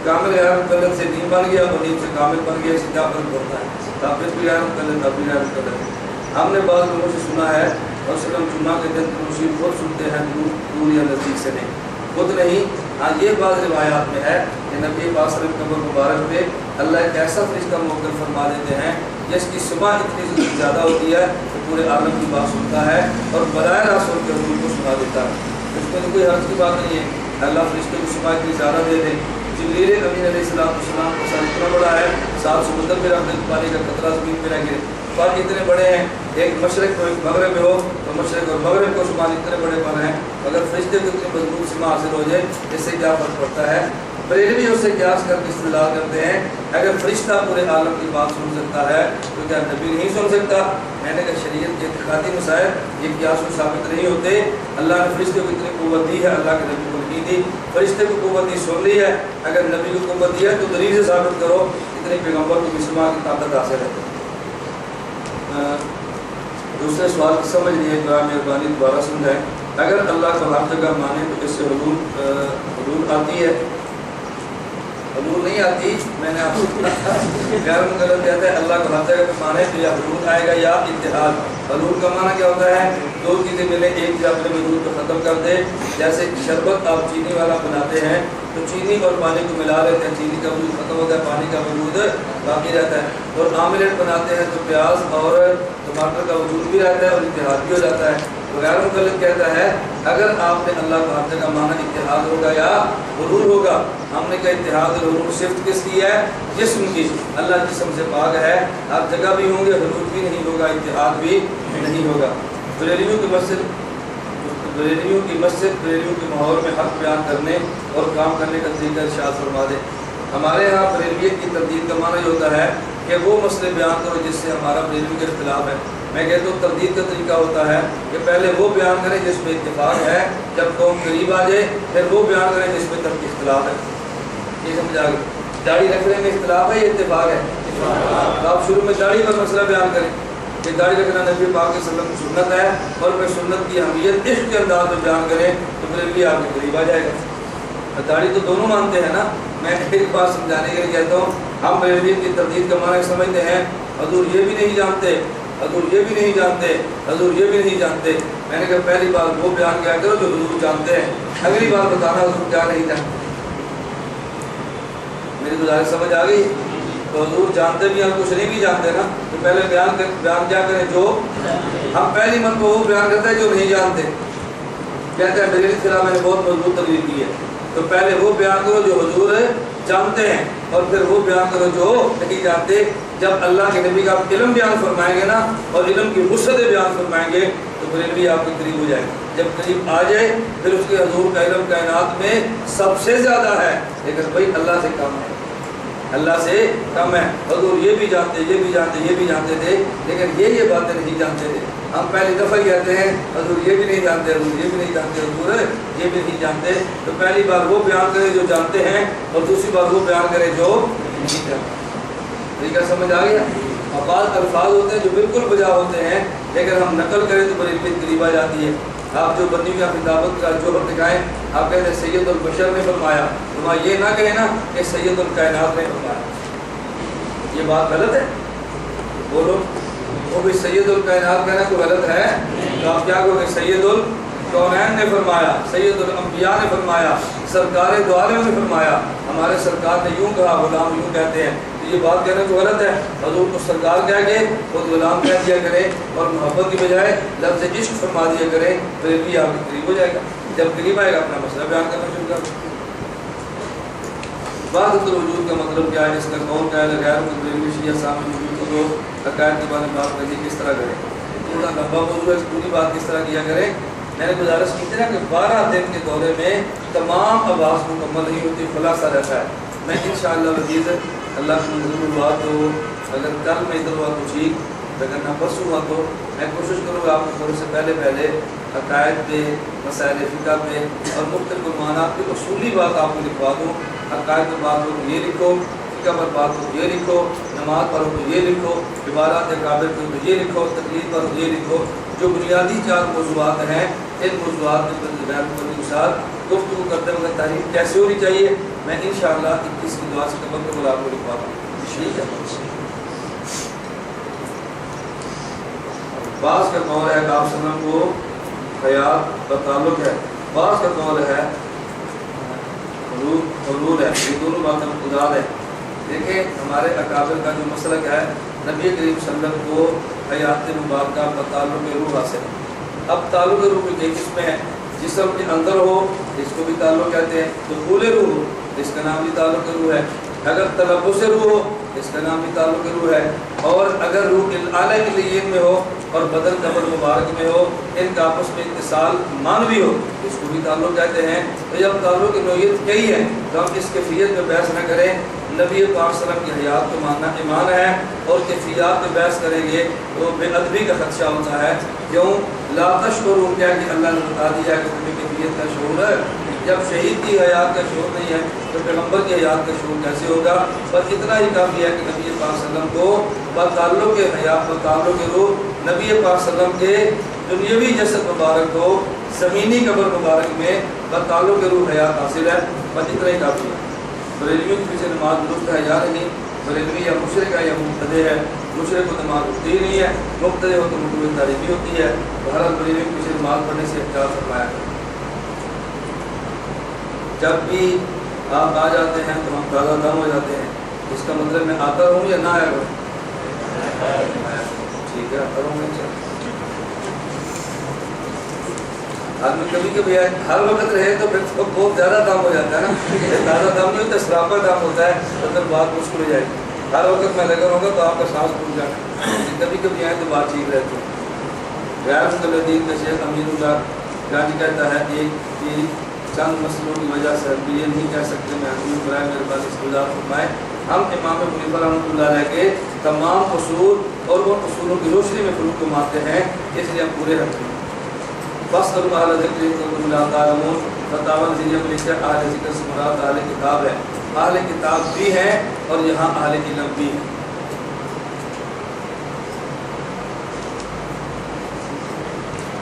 کامل غیر مقلد سے نیم بن گیا اور نیم سے کامل بن گیا، اس سے کیا فرق پڑتا ہے؟ حافظ بھی غیر مقلد، اب بھی غیر مقلد ہے. ہم نے بعض لوگوں سے سنا ہے اور صرف جمعہ کے دن مشیر خود سنتے ہیں، دور یا نزدیک سے نہیں، خود نہیں. ہاں یہ بعض روایات میں ہے کہ نبی پاک صلی اللہ علیہ وسلم قبر مبارک پہ اللہ ایک ایسا فرشتہ موقع فرما دیتے ہیں جس کی سماع اتنی زیادہ ہوتی ہے کہ پورے عالم کی بات سنتا ہے اور براہ راست ان کے حضور کو سنا دیتا ہے. اس میں تو کوئی حرج کی بات نہیں ہے. اللہ فرشتے کو سماع اتنی زیادہ دے دیں. جبریل امین علیہ السلام کو سر اتنا بڑا ہے، 7 سمندر میں رکھ دیں، پانی کا قطرہ زمین پہ نہ گرے. فرق اتنے بڑے ہیں، ایک مشرق کو ایک مغرب میں ہو تو مشرق اور مغرب کو شمال اتنے بڑے پن ہیں. اگر فرشتے کو اتنی مضبوط سماع حاصل ہو جائے اس سے کیا فرق پڑتا ہے؟ بریلوی اس سے قیاس کر کے استدلال کرتے ہیں اگر فرشتہ پورے عالم کی بات سن سکتا ہے تو کیا نبی نہیں سن سکتا؟ میں نے کہا شریعت کے اعتقادی مسائل یہ قیاس کو ثابت نہیں ہوتے. اللہ نے فرشتے کو اتنی قوت دی ہے، اللہ کے نبی کو نہیں دی. فرشتے کو قوت دی سن لی ہے، اگر نبی کو قوت دی ہے تو دلیل سے ثابت کرو. اتنے پیغمبر کو مسلمان کی طاقت حاصل ہے. دوسرے سوال کی سمجھ نہیں ہے، برائے مہربانی دوبارہ سمجھائیں. اگر اللہ کو ہر جگہ مانے تو اس سے حلول آتی ہے؟ حلول نہیں آتی. میں نے آپ کو غیر مقلد کہتا ہے اللہ کو ہر جگہ پہ مانے تو یا حلول آئے گا یا اتحاد. حلول کا معنی کیا ہوتا ہے؟ 2 چیزیں ملے، ایک چیز اپنے وجود کو ختم کر دے. جیسے شربت آپ چینی والا بناتے ہیں تو چینی اور پانی کو ملا لیتے ہیں، چینی کا وجود ختم ہوتا ہے، پانی کا وجود باقی رہتا ہے. اور آملیٹ بناتے ہیں تو پیاز اور ٹماٹر کا وجود بھی رہتا ہے اور اتحاد بھی ہو جاتا ہے. غیر مقلد کہتا ہے اگر آپ نے اللہ کو ہر جگہ مانا اتحاد ہوگا یا حلول ہوگا. ہم نے کہا اتحاد اور حلول صفت کس کی ہے؟ جسم کی. اللہ جسم سے پاک ہے، ہر جگہ بھی ہوں گے، حلول بھی نہیں ہوگا، اتحاد بھی نہیں ہوگا. بریلویوں کی مسجد بریلویوں کے ماحول میں حق بیان کرنے اور کام کرنے کا طریقہ ارشاد فرما دے. ہمارے یہاں بریلویت کی تردید کا معنی یہ ہوتا ہے کہ وہ مسئلے بیان کرو جس سے ہمارا بریلوی کے اختلاف ہے. میں کہتا ہوں تردید کا طریقہ ہوتا ہے کہ پہلے وہ بیان کریں جس میں اتفاق ہے، جب قوم قریب آ جائے پھر وہ بیان کریں جس میں ترک اختلاف ہے. یہ سمجھ آ گئی؟ داڑھی رکھنے میں اختلاف ہے یا اتفاق ہے؟ تو آپ شروع میں داڑھی پر مسئلہ بیان کریں کہ داڑھی رکھنا نبی پاک صلی اللہ علیہ وسلم کی سنت ہے اور پھر سنت کی اہمیت عشق کے انداز میں بیان کریں تو پھر بھی آپ کے قریب آ جائے گا. داڑھی تو دونوں مانتے ہیں نا. میں ایک بات سمجھانے کے لیے کہتا ہوں ہم بریلویت کی تردید کا معنی سمجھتے ہیں حضور یہ بھی نہیں جانتے، حضور یہ بھی نہیں جانتے، حضور یہ بھی نہیں جانتے. میں نے کہا پہلی بات وہ بیان کیا کرو جو حضور جانتے ہیں، اگلی بات بتانا حضور کیا نہیں جانتے. میری گزارش سمجھ آ گئی؟ تو حضور جانتے بھی ہم کچھ نہیں بھی جانتے نا، تو پہلے بیان کیا کریں جو ہم پہلی مرتبہ وہ بیان کرتے ہیں جو نہیں جانتے. کہتے ہیں میرے خلاف میں نے بہت مضبوط تقریر کی ہے، تو پہلے وہ بیان کرو جو حضور جانتے ہیں اور پھر وہ بیان کرو جو نہیں جانتے. جب اللہ کے نبی کا علم بیان فرمائیں گے نا اور علم کی وسعت بیان فرمائیں گے تو پھر بھی آپ کے قریب ہو جائے گا. جب قریب آ جائے پھر اس کے حضور کا علم کائنات میں سب سے زیادہ ہے، لیکن بھائی اللہ سے کم ہے. اللہ سے کم ہے. حضور یہ بھی جانتے یہ بھی جانتے یہ بھی جانتے تھے، لیکن یہ باتیں نہیں جانتے تھے. ہم پہلی دفعہ ہی کہتے ہیں حضور یہ بھی نہیں جانتے، حضور یہ بھی نہیں جانتے، حضور یہ بھی نہیں جانتے. تو پہلی بار وہ بیان کرے جو جانتے ہیں، اور دوسری بار وہ بیان کرے جو نہیں جانتے. طریقہ سمجھ آ گیا؟ اور بعض الفاظ ہوتے ہیں جو بالکل بجا ہوتے ہیں، لیکن ہم نقل کریں تو بڑی قریب آ جاتی ہے. آپ جو بندی کا خطابت کا جوہر دکھائیں، آپ کہتے ہیں سید البشر نے فرمایا، تو وہاں یہ نہ کہیں نا کہ سید الکائنات نے فرمایا. یہ بات غلط ہے؟ بولو. وہ بھی سید الکائنات کہنا تو غلط ہے، تو آپ کیا کہو گے؟ سید الکونین نے فرمایا، سید الانبیاء نے فرمایا، سرکار دو عالم نے فرمایا. ہمارے سرکار نے یوں کہا، غلام یوں کہتے ہیں. تو یہ بات کہنا تو غلط ہے. حضور کو سرکار کہہ کے خود غلام کہہ دیا کریں، اور محبت کی بجائے لفظ عشق فرما دیا کریں، تو یہ بھی آپ کے قریب ہو جائے گا. جب قریب آئے گا اپنا مسئلہ بیان کرنا شروع کر دیں. وحدت الوجود کا مطلب کیا ہے؟ اس کا قول کیا ہے؟ غیر متبرع شیعہ سامنے وجود کو دو عقائد کے بارے میں بات کرنی کس طرح کریں؟ پورا لمبا موضوع ہے، اس پوری بات کس طرح کیا کریں. میں نے گزارش کی تھی نا کہ 12 دن کے دورے میں تمام آواز مکمل نہیں ہوتی، خلاصہ رہتا ہے. میں انشاءاللہ عزیز اللہ کی منظور ہوا تو اگر کل میں ادھر ہوا تو ٹھیک، اگر نہ پرسوں ہوا تو میں کوشش کروں گا آپ کو تھوڑے سے پہلے عقائد پہ، مسائل فقہ پہ اور مختلف عنوانات کی اصولی بات آپ کو لکھوا دوں. عقائد پر بات ہو تو یہ لکھو، فقہ پر بات ہو تو یہ لکھو، نماز پر ہو تو یہ لکھو، عبادات اکابر پہ ہو تو یہ لکھو، تقلید پر ہو تو یہ لکھو. جو بنیادی 4 موضوعات ہیں، ان موضوعات کے ساتھ گفتگو کرتے وقت تحریر کیسے ہونی چاہیے، میں انشاءاللہ 21 کی دعا سے قبل آپ کو لکھوا دوں. ٹھیک ہے. بعض کا قول ہے کہ آپ صلی اللہ علیہ وسلم کو حیات کا تعلق ہے، بعض کا قول ہے حلول ہے. یہ دونوں باتیں متضاد ہے. دیکھیں ہمارے اکابر کا جو مسلک ہے، نبی کریم صلی اللہ علیہ وسلم کو حیات مبارکہ کا تعلق روح حاصل ہے. اب تعلق روح کے جسم میں ہے، جسم کے اندر ہو اس کو بھی تعلق کہتے ہیں. دخول روح ہو اس کا نام بھی تعلق روح ہے. اگر تلبس روح ہو اس کا نام بھی تعلق روح ہے. اور اگر روح اعلیٰ کے لیے میں ہو اور بدن قبر مبارک میں ہو، ان کا آپس میں اتصال مانوی ہو، اس کو بھی تعلق کہتے ہیں. تو جب تعلق کی نوعیت کئی ہے تو ہم اس کیفیت میں بحث نہ کریں. نبی پاک صلی اللہ علیہ وسلم کی حیات کو ماننا ایمان ہے، اور کیفیات پہ بحث کریں گے تو بے ادبی کا خدشہ ہوتا ہے. کیوں؟ لا تشکروا، کیا کہ اللہ نے بتا دیا کہ تمہیں کیفیت کا شعور ہے. جب شہید کی حیات کا شعور نہیں ہے تو پیغمبر کی حیات کا شعور کیسے ہوگا؟ بس اتنا ہی کافی ہے کہ نبی پاک صلی اللہ علیہ وسلم کو بتعلق حیات، بتعلق روح، نبی پاک صلی اللہ علیہ وسلم کے دنیاوی جسد مبارک کو زمینی قبر مبارک میں بتعلق روح حیات حاصل ہے. بس اتنا ہی کافی ہے. بریلویوں کے پیچھے نماز درست ہے یا نہیں، بریلوی یا مشرق ہے یا مبتدع ہے. مشرق کو نماز اٹھتی ہی نہیں ہے، مبتدع ہو تو مطلوب تاریخی ہوتی ہے. بہرحال بریلویوں کے پیچھے نماز پڑھنے سے احتیاط فرمایا. جب بھی آپ آ جاتے ہیں تو ہم تازہ دم ہو جاتے ہیں. اس کا مطلب میں آتا ہوں یا نہ آیا کروں؟ ٹھیک ہے، آتا ہوں میں. آدمی کبھی کبھی ہر وقت رہے تو پھر بہت زیادہ دم ہو جاتا ہے نا. تازہ دم نہیں ہوتا، سراپا دم ہوتا ہے، تو پھر بات مشکل ہو جائے گی. ہر وقت میں لگا رہوں گا تو آپ کا سانس پھول جائے. کبھی کبھی آئے تو بات ٹھیک رہتی ہے. غیر متلدین کا شیخ امین اللہ گانجی کہتا ہے کہ چند مسئلوں کی وجہ سے ہم یہ نہیں کہہ سکتے میں حکیم برائے میرے پاس استدار فرمائے. ہم امام ابو حنیفہ رحمۃ اللہ علیہ کے تمام اصول اور ان اصولوں کی روشنی میں فروغ کو مانتے ہیں، اس لیے ہم پورے رکھتے ہیں. بس اہل ذکر لا تعلمون، فتاوی ذریعہ میں لکھا اہل ذکر سے مراد اہل کتاب ہے. اہل کتاب بھی ہیں اور یہاں اہل علم بھی ہیں.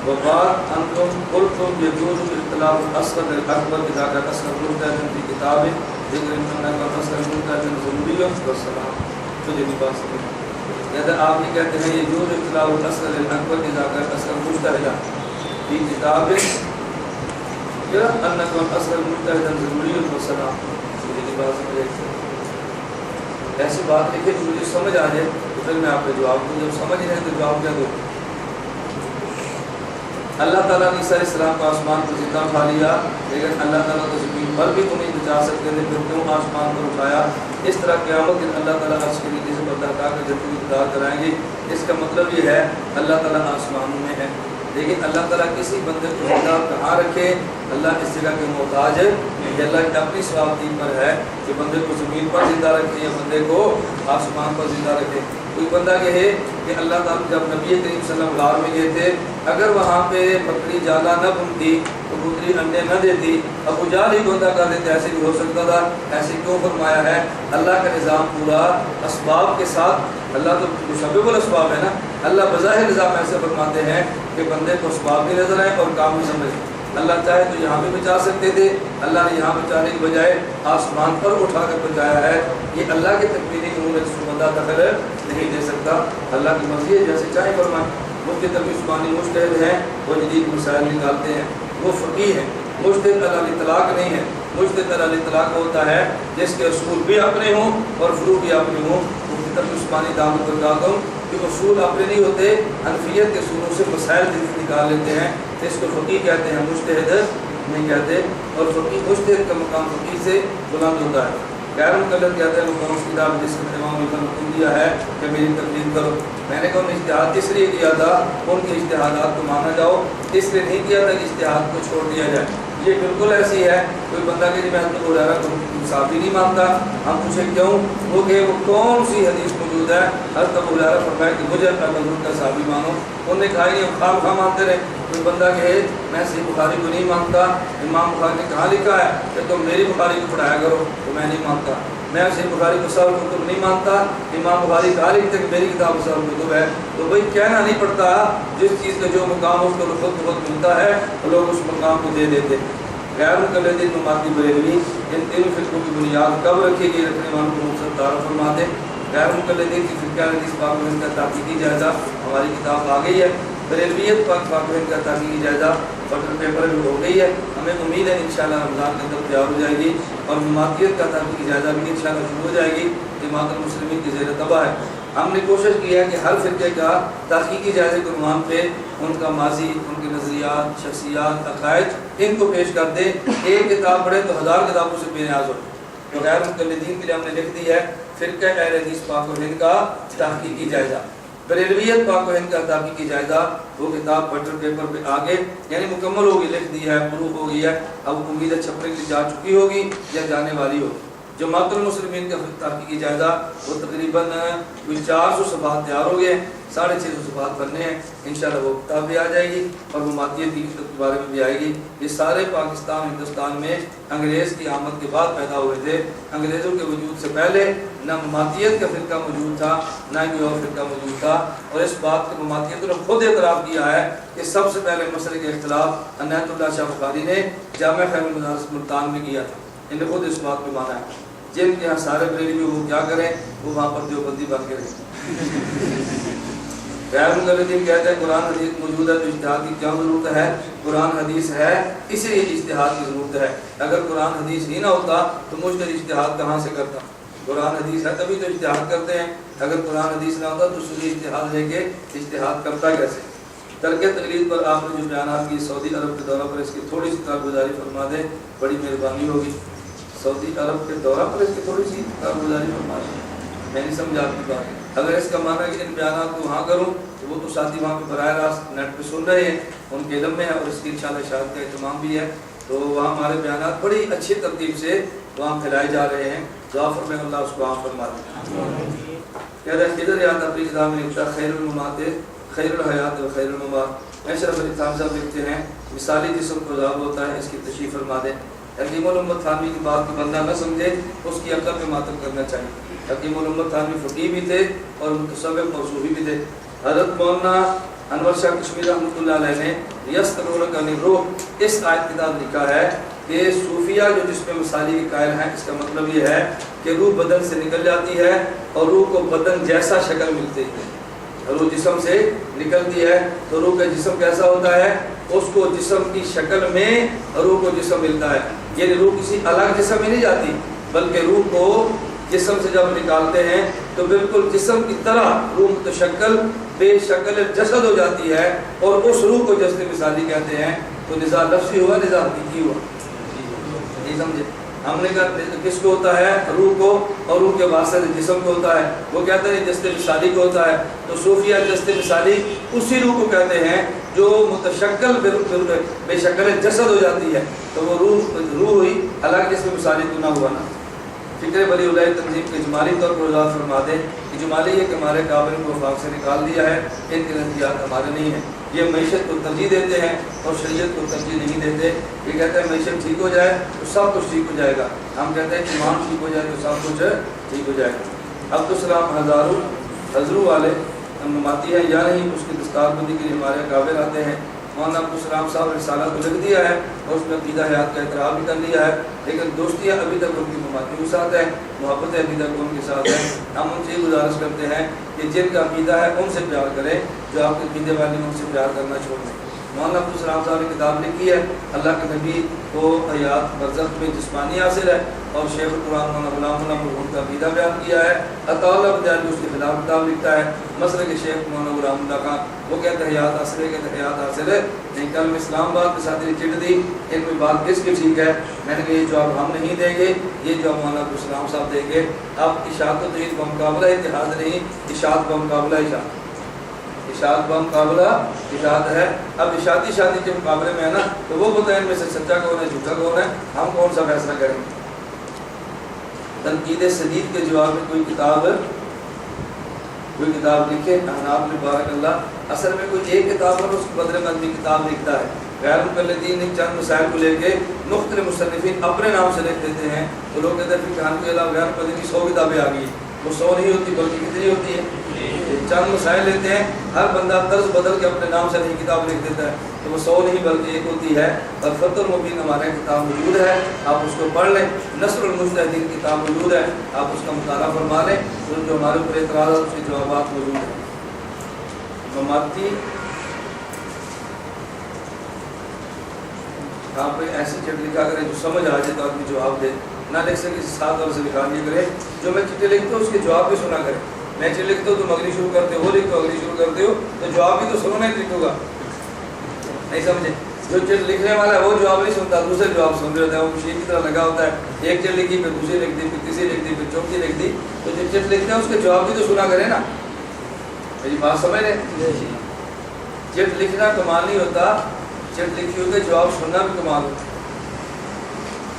وقال انتم قلتم يجوز الاختلاف الاصغر للاكبر اذا كان الاصغر مرتبطا في كتاب ذکر ان الاصغر مرتبطا ضروری والسلام. تو یہ بات سمجھ اگر آپ یہ کہتے ہیں يجوز الاختلاف الاصغر للاكبر اذا كان الاصغر مرتبطا في كتاب یا ان الاصغر مرتبطا ضروری والسلام. تو یہ بات سمجھ ایسی بات لکھے تو مجھے سمجھ آ جائے تو پھر میں آپ کو جواب دوں. جب سمجھ رہے ہیں تو جواب کیا دوں؟ اللہ تعالیٰ نے عیسیٰ علیہ السلام کو آسمان پر زندہ اٹھا لیا، لیکن اللہ تعالیٰ کو زمین پر بھی تو نہیں بچا سکتے تھے، پھر کیوں آسمان پر اٹھایا؟ اس طرح قیامت دن اللہ تعالیٰ عرش کے نیچے سے پردہ ہٹا کر جنت میں انتظار کرائیں گے. اس کا مطلب یہ ہے اللہ تعالیٰ آسمانوں میں ہے. لیکن اللہ تعالیٰ کسی بندے کو زندہ کہاں رکھے؟ اللہ اس جگہ کے محتاج ہے کہ اللہ کی اپنی ثوابتی پر ہے کہ بندے کو زمین پر زندہ رکھے یا بندے کو آسمان پر زندہ رکھے۔ کوئی بندہ کہے کہ اللہ تعالیٰ جب نبی کریم صلی اللہ علیہ وسلم غار میں گئے تھے، اگر وہاں پہ بکری جالا نہ بنتی، کبوتری انڈے نہ دیتی، ابو جہل ہی بندہ کر دیتے، ایسے بھی ہو سکتا تھا، ایسے کیوں فرمایا ہے؟ اللہ کا نظام پورا اسباب کے ساتھ، اللہ تو مسبب الاسباب ہے نا، اللہ بظاہر نظام ایسے فرماتے ہیں کہ بندے کو اسباب بھی نظر آئے اور کام بھی سمجھ۔ اللہ چاہے تو یہاں بھی بچا سکتے تھے، اللہ نے یہاں بچانے کی بجائے آسمان پر اٹھا کر بچایا ہے۔ یہ اللہ کے تقدیری امور ہے، جس کو بندہ دخل نہیں دے سکتا، اللہ کی مرضی ہے، جیسے چاہے فرمائے۔ مفتی تقی عثمانی مجتہد ہیں، وہ جدید مسائل نکالتے ہیں، وہ فقیہ ہیں، مجتہد علی الاطلاق نہیں ہے۔ مجتہد علی الاطلاق ہوتا ہے جس کے اصول بھی اپنے ہوں اور فروع بھی اپنے ہوں۔ مفتی تقی عثمانی دامت برکاتہم کہ اصول اپنے نہیں ہوتے، حنفیت کے اصولوں سے مسائل نکال لیتے ہیں، اس کو فقیہ کہتے ہیں، مجتہد نہیں کہتے۔ اور فقیہ مجتہد کا مقام فقیہ سے بلند ہوتا ہے۔ غیر مقلد کہتے ہیں مقام اس کتاب جس میں امام نے حکم دیا ہے کہ میری تقلید کرو۔ میں نے کہا انہوں نے اجتہاد اس لیے کیا تھا ان کے اجتہادات کو مانا جاؤ، اس لیے نہیں کیا تھا کہ اجتہاد کو چھوڑ دیا جائے۔ یہ بالکل ایسی ہے، کوئی بندہ کہ میں ابو ہریرہ کو صحابی نہیں مانتا، ہم پوچھیں کیوں؟ وہ کہ وہ کون سی حدیث موجود ہے حضرت ابو ہریرہ فرمایا کہ مجھے اپنا حضور کا صحابی مانو۔ انہوں نے کہا یہ ہم خواہ خواہ مانتے رہے۔ کوئی بندہ کہے میں صحیح بخاری کو نہیں مانتا، امام بخاری نے کہاں لکھا ہے کہ تم میری بخاری کو پڑھایا کرو، تو میں نہیں مانتا۔ میں صحیح بخاری کو سب کتب نہیں مانتا، امام بخاری کہاں لکھتے کہ میری کتاب سب کتب ہے۔ تو بھائی کہنا نہیں پڑتا، جس چیز کا جو مقام اس کو خود بخود ملتا ہے لوگ اس مقام کو دے دیتے۔ غیر مقلدین نماتی بریلوی ان تینوں فرقوں کی بنیاد کب رکھی گئی، رکھنے والوں کو مقصد تعارف فرما دے۔ غیر مقلدین کی فرقہ حدیث پاک و ہند کا تحقیقی جائزہ ہماری کتاب آ گئی ہے۔ بریلویت پاک و ہند کا تحقیقی جائزہ بٹر پیپر میں ہو گئی ہے، ہمیں امید ہے انشاءاللہ رمضان کے اندر تیار ہو جائے گی۔ اور جماعتیت کا تحقیقی جائزہ بھی انشاءاللہ شروع ہو جائے گی، جماعت المسلمین کی زیر طبع ہے۔ ہم نے کوشش کی ہے کہ ہر فرقے کا تحقیقی جائزے کے عنوان پہ ان کا ماضی، ان کے نظریات، شخصیات، عقائد ان کو پیش کر دیں۔ ایک کتاب پڑھے تو 1000 کتابوں سے بے نیاز ہو۔ تو غیر مقلدین کے لیے ہم نے لکھ دی ہے فرقہ اہل حدیث پاک و ہند کا تحقیقی جائزہ۔ بریلویت پاک و ہند کا تحقیقی جائزہ وہ کتاب بٹر پیپر پہ آگے یعنی مکمل ہوگی، لکھ دی ہے، پروف ہو گئی ہے، اب امید ہے چھپنے کی جا چکی ہوگی یا جانے والی ہوگی۔ جماعت المسلمین کا تحقیقی جائزہ وہ تقریباً کوئی 400 صفحات تیار ہو گئے ہیں، 650 صفحات بننے ہیں، انشاءاللہ وہ کتاب بھی آ جائے گی اور مماتیت کی کتاب کے بارے میں بھی آئے گی۔ یہ سارے پاکستان ہندوستان میں انگریز کی آمد کے بعد پیدا ہوئے تھے، انگریزوں کے وجود سے پہلے نہ مماتیت کا فرقہ موجود تھا نہ کوئی اور فرقہ موجود تھا۔ اور اس بات کو مماتیت نے خود اعتراف کیا ہے کہ سب سے پہلے مسئلے کا اختلاف عنایت اللہ شاہ بخاری نے جامع خیر المدارس ملتان میں کیا تھا، انہوں نے خود اس بات کو مانا ہے۔ جن کے یہاں سارے بریلوی وہ کیا کریں، وہ وہاں پر دیوبندی بن کے رہیں۔ غیر مقلدین کہتے ہیں قرآن حدیث موجود ہے تو اجتہاد کی کیا ضرورت ہے؟ قرآن حدیث ہے اسی لیے اجتہاد کی ضرورت ہے۔ اگر قرآن حدیث ہی نہ ہوتا تو مجتہد اجتہاد کہاں سے کرتا؟ قرآن حدیث ہے تبھی تو اجتہاد کرتے ہیں، اگر قرآن حدیث نہ ہوتا تو سنی اجتہاد لے کے اجتہاد کرتا کیسے؟ ترک تقلید پر آپ نے جو بیانات کی سعودی عرب کے دورہ پر اس کی تھوڑی سی کارگزاری فرما دیں، بڑی مہربانی ہوگی۔ سعودی عرب کے دورہ پر اس کی تھوڑی سی کارگزاری فرما دیں، میں نہیں سمجھا آپ کی بات۔ اگر اس کا معنی ہے کہ ان بیانات کو وہاں کروں تو وہ تو ساتھی وہاں پہ براہ راست نیٹ پہ سن رہے ہیں، ان کے علم میں ہے اور اس کی انشاءاللہ اشاعت کا اہتمام بھی ہے، تو وہاں ہمارے بیانات بڑی اچھی ترتیب سے وہاں پھیلائے جا رہے ہیں۔ دعا فرمائے اللہ اس کو عام فرما دیں۔ کہہ رہے خضر یاد اپنی کتاب میں لکھتا خیر الممات خیر الحیات و خیر الممات۔ اشرف علی تھانوی صاحب لکھتے ہیں مثالی جسم کو عذاب ہوتا ہے، اس کی تشریح فرما دیں۔ حکیم الامت تھانوی کی بات کو بندہ نہ سمجھے، اس کی عقل پہ ماتم کرنا چاہیے۔ حکیم الامت تھانوی فقیہ بھی تھے اور متصوف اور صوفی بھی تھے۔ حضرت مولانا انور شاہ کشمیری رحمۃ اللہ علیہ نے یسترونک عن الروح اس آیت کتاب لکھا ہے کہ صوفیہ جو جس پہ مثالی کے قائل ہیں، اس کا مطلب یہ ہے کہ روح بدن سے نکل جاتی ہے اور روح کو بدن جیسا شکل ملتی ہے۔ روح جسم سے نکلتی ہے تو روح کا جسم کیسا ہوتا ہے؟ اس کو جسم کی شکل میں روح کو جسم ملتا ہے، یعنی روح کسی الگ جسم میں نہیں جاتی، بلکہ روح کو جسم سے جب نکالتے ہیں تو بالکل جسم کی طرح روح متشکل بے شکل جسد ہو جاتی ہے، اور اس روح کو جسد مثالی کہتے ہیں۔ تو نزاع لفظی ہوا، نزاع حقیقی ہوا، نہیں سمجھے؟ ہم نے کہا کس کو ہوتا ہے؟ روح کو، اور روح کے واسطے جسم کو ہوتا ہے۔ وہ کہتے ہیں جسد مثالی کو ہوتا ہے، تو صوفیہ جسد مثالی اسی روح کو کہتے ہیں جو متشکل بے شکل جسد ہو جاتی ہے تو وہ روح ہوئی، حالانکہ جس میں مثالی تو نہ ہوا نا۔ فکر ولی اللہ تنظیم کے جمالی طور پر وضاحت فرما دیں کہ جمالی یہ کہ ہمارے قابل کو وفاق سے نکال دیا ہے، ان کے نظریات ہمارے نہیں ہیں۔ یہ معیشت کو ترجیح دیتے ہیں اور شریعت کو ترجیح نہیں دیتے۔ یہ کہتے ہیں معیشت ٹھیک ہو جائے تو سب کچھ ٹھیک ہو جائے گا، ہم کہتے ہیں کہ ایمان ٹھیک ہو جائے تو سب کچھ ٹھیک ہو جائے گا۔ عبدالسلام حضرو والے مماتی ہیں یا نہیں، اس کی دستار بندی کے لیے ہمارے قابل آتے ہیں۔ مولانا عبدالسلام صاحب رسالہ تو لکھ دیا ہے اور اس میں عقیدہ حیات کا اعتراف بھی کر لیا ہے، لیکن دوستیاں ابھی تک ان کی مماتی کے ساتھ ہے، محبتیں ابھی تک ان کے ساتھ ہیں۔ ہم ان سے یہ گزارش کرتے ہیں کہ جن کا عقیدہ ہے ان سے پیار کریں، جو آپ کے عقیدے والے ہیں ان سے پیار کرنا چھوڑ دیں۔ مولانا عبدالسلام صاحب نے کتاب لکھی ہے، اللہ کے نبی کو حیات برزخ میں جسمانی حاصل ہے، اور شیخ القرآن مولانا غلام اللہ مرحوم کا عقیدہ بیان کیا ہے۔ عطا اللہ بدیالوی اس کے خلاف کتاب لکھتا ہے، مسئلہ کے شیخ مولانا غلام اللہ کا، وہ کہتے ہیں حیات حاصل ہے، کہتے ہیں حیات حاصل ہے۔ نہیں، کل میں اسلام آباد کے ساتھ چٹ دی، ان میں بات کس کی ٹھیک ہے؟ میں نے کہا یہ جواب ہم نہیں دیں گے، یہ جواب مولانا عبدالسلام صاحب دیں گے۔ اب اشاعت و توحید کا مقابلہ اتحاد نہیں، اشاعت کا مقابلہ اشاعت کا مقابلہ اشاعت ہے۔ اب اشاعتی کے مقابلے میں ہے نا، تو وہ بتائیں ان میں سے سچا کون ہے جھوٹا کون ہے، ہم کون سا فیصلہ کریں گے؟ تنقید شدید کے جواب میں کوئی کتاب لکھے، احناف نے بارک اللہ، اصل میں کوئی ایک کتاب اور اس کے بدلے میں آدمی کتاب لکھتا ہے۔ غیر مقلدین چند مسائل کو لے کے مختلف مصنفین اپنے نام سے لکھ دیتے ہیں، تو لوگ کہتے ہیں فقہ حنفی کے علاوہ غیر مقلدین کی 100 کتابیں آ گئی، وہ 100 نہیں ہوتی بلکہ کتنی ہوتی ہے؟ چند مسائل لیتے ہیں، ہر بندہ طرز بدل کے اپنے نام سے نہیں کتاب لکھ دیتا ہے، تو وہ 100 نہیں بلکہ ایک ہوتی ہے۔ اور فتح المبین ہمارے کتاب موجود ہے، آپ اس کو پڑھ لیں۔ نصر المجتہدین کتاب موجود ہے، آپ اس کا مطالعہ فرما لیں، جو ہمارے اوپر اعتراض ہے اس کے جوابات موجود ہیں۔ مماتی آپ ایسی چٹ لکھا کرے جو سمجھ آ جائے تو آدمی جواب دے، نہ لکھ سکے ساتھ اور سے لکھا دیا کرے۔ جو میں چٹھیں لکھتا ہوں اس کے جواب بھی سنا کرے، میں چٹھ لکھتا ہوں تو اگلی شروع کرتے ہو، وہ لکھتے ہو اگلی شروع کرتے ہو، تو جواب بھی تو سنو نہیں لکھو گا، نہیں سمجھے؟ جو چٹھ لکھنے والا ہے وہ جواب نہیں سنتا، دوسرے جواب سن رہے ہوتا ہے، وہ مشین کی طرح لگا ہوتا ہے، ایک چٹھ لکھی پھر دوسری لکھ دی، پھر تیسری لکھ دی، پھر چوتھی لکھ دی، تو جو چٹھ لکھتے ہیں اس کے جواب بھی تو سنا کرے نا۔ میری بات سمجھ رہے؟ چٹھ لکھنا کمال نہیں ہوتا، چٹھ لکھی ہوتی ہے جواب سننا بھی کمال ہوتا ہے۔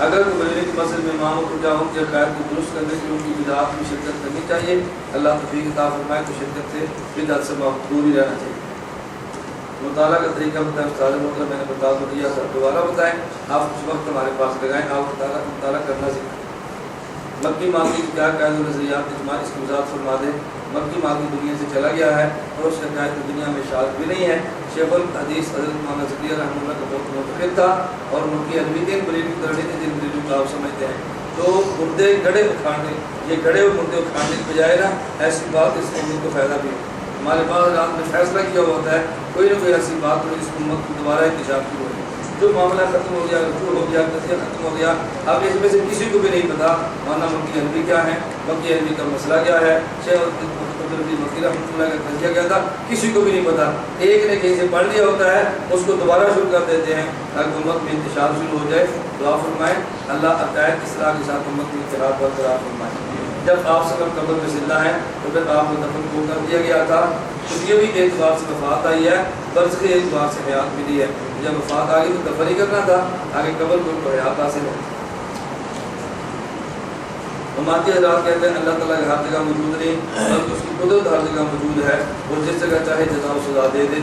اگر کوئی بریلی کی مسجد میں امام کو جاؤں کہ عقائد کو درست کرنے کے لیے ان کی بدعات میں شرکت کرنی چاہیے، اللہ توفیق عطا فرمائے، تو شرکت سے بدعت سے دور ہی رہنا چاہیے۔ مطالعہ کا طریقہ بتائیں استاد محترم، میں نے بتا تو دیا، سر دوبارہ بتائیں، آپ کچھ وقت ہمارے پاس لگائیں، آپ مطالعہ کرنا سکھائیں۔ مکی ماضی کی کیا قائد و نظریات اجماع اس کی وضاحت فرما دیں۔ مکی ماضی دنیا سے چلا گیا ہے اور اس کا قائد دنیا میں شاذ بھی نہیں ہے۔ شیخ الحدیث حضرت مولانا زکریا رحمہ اللہ کا بہت منتخب تھا اور مکی علوی دین بریلوی کرنے تھے جن بریلوی کو آپ سمجھتے ہیں، تو مردے گڑے اکھاڑنے، یہ گڑے ہوئے مردے اکھاڑنے کے بجائے نا ایسی بات اس امت کو فائدہ بھی ہو۔ ہمارے پاس رات میں فیصلہ کیا ہوا ہوتا ہے، کوئی نہ کوئی ایسی بات ہو جس امت کو دوبارہ انتشار کی ہو، جو معاملہ ختم ہو گیا، رجوع ہو گیا، قضیہ ختم ہو گیا، اب اس میں سے کسی کو بھی نہیں پتا مولانا مکی علوی کیا ہے، مکی علوی کا مسئلہ کیا ہے، شیخ مکی رحمۃ اللہ کا قضیہ کیا تھا، کسی کو بھی نہیں پتا۔ ایک نے کہیں سے پڑھ لیا ہوتا ہے، اس کو دوبارہ شروع کر دیتے ہیں تاکہ امت میں انتشار شروع ہو جائے۔ دعا فرمائیں اللہ عقائد اصلاح کے ساتھ امت کی اتحاد برقرار فرمائیں۔ جب آپ سب قبر میں زندہ ہیں تو پھر آپ کو دفن کو کر دیا گیا تھا، دنیاوی اعتبار سے وفات آئی ہے، برزخی اعتبار سے حیات ملی ہے۔ جب وفات آ گئی تو دفن ہی کرنا تھا، آگے قبر کو ان کو حیات حاصل ہے۔ اماتی حضرات کہتے ہیں اللہ تعالیٰ ہر جگہ موجود نہیں بلکہ اس کی قدرت ہر جگہ موجود ہے، وہ جس جگہ چاہے جزا و سزا دے دے۔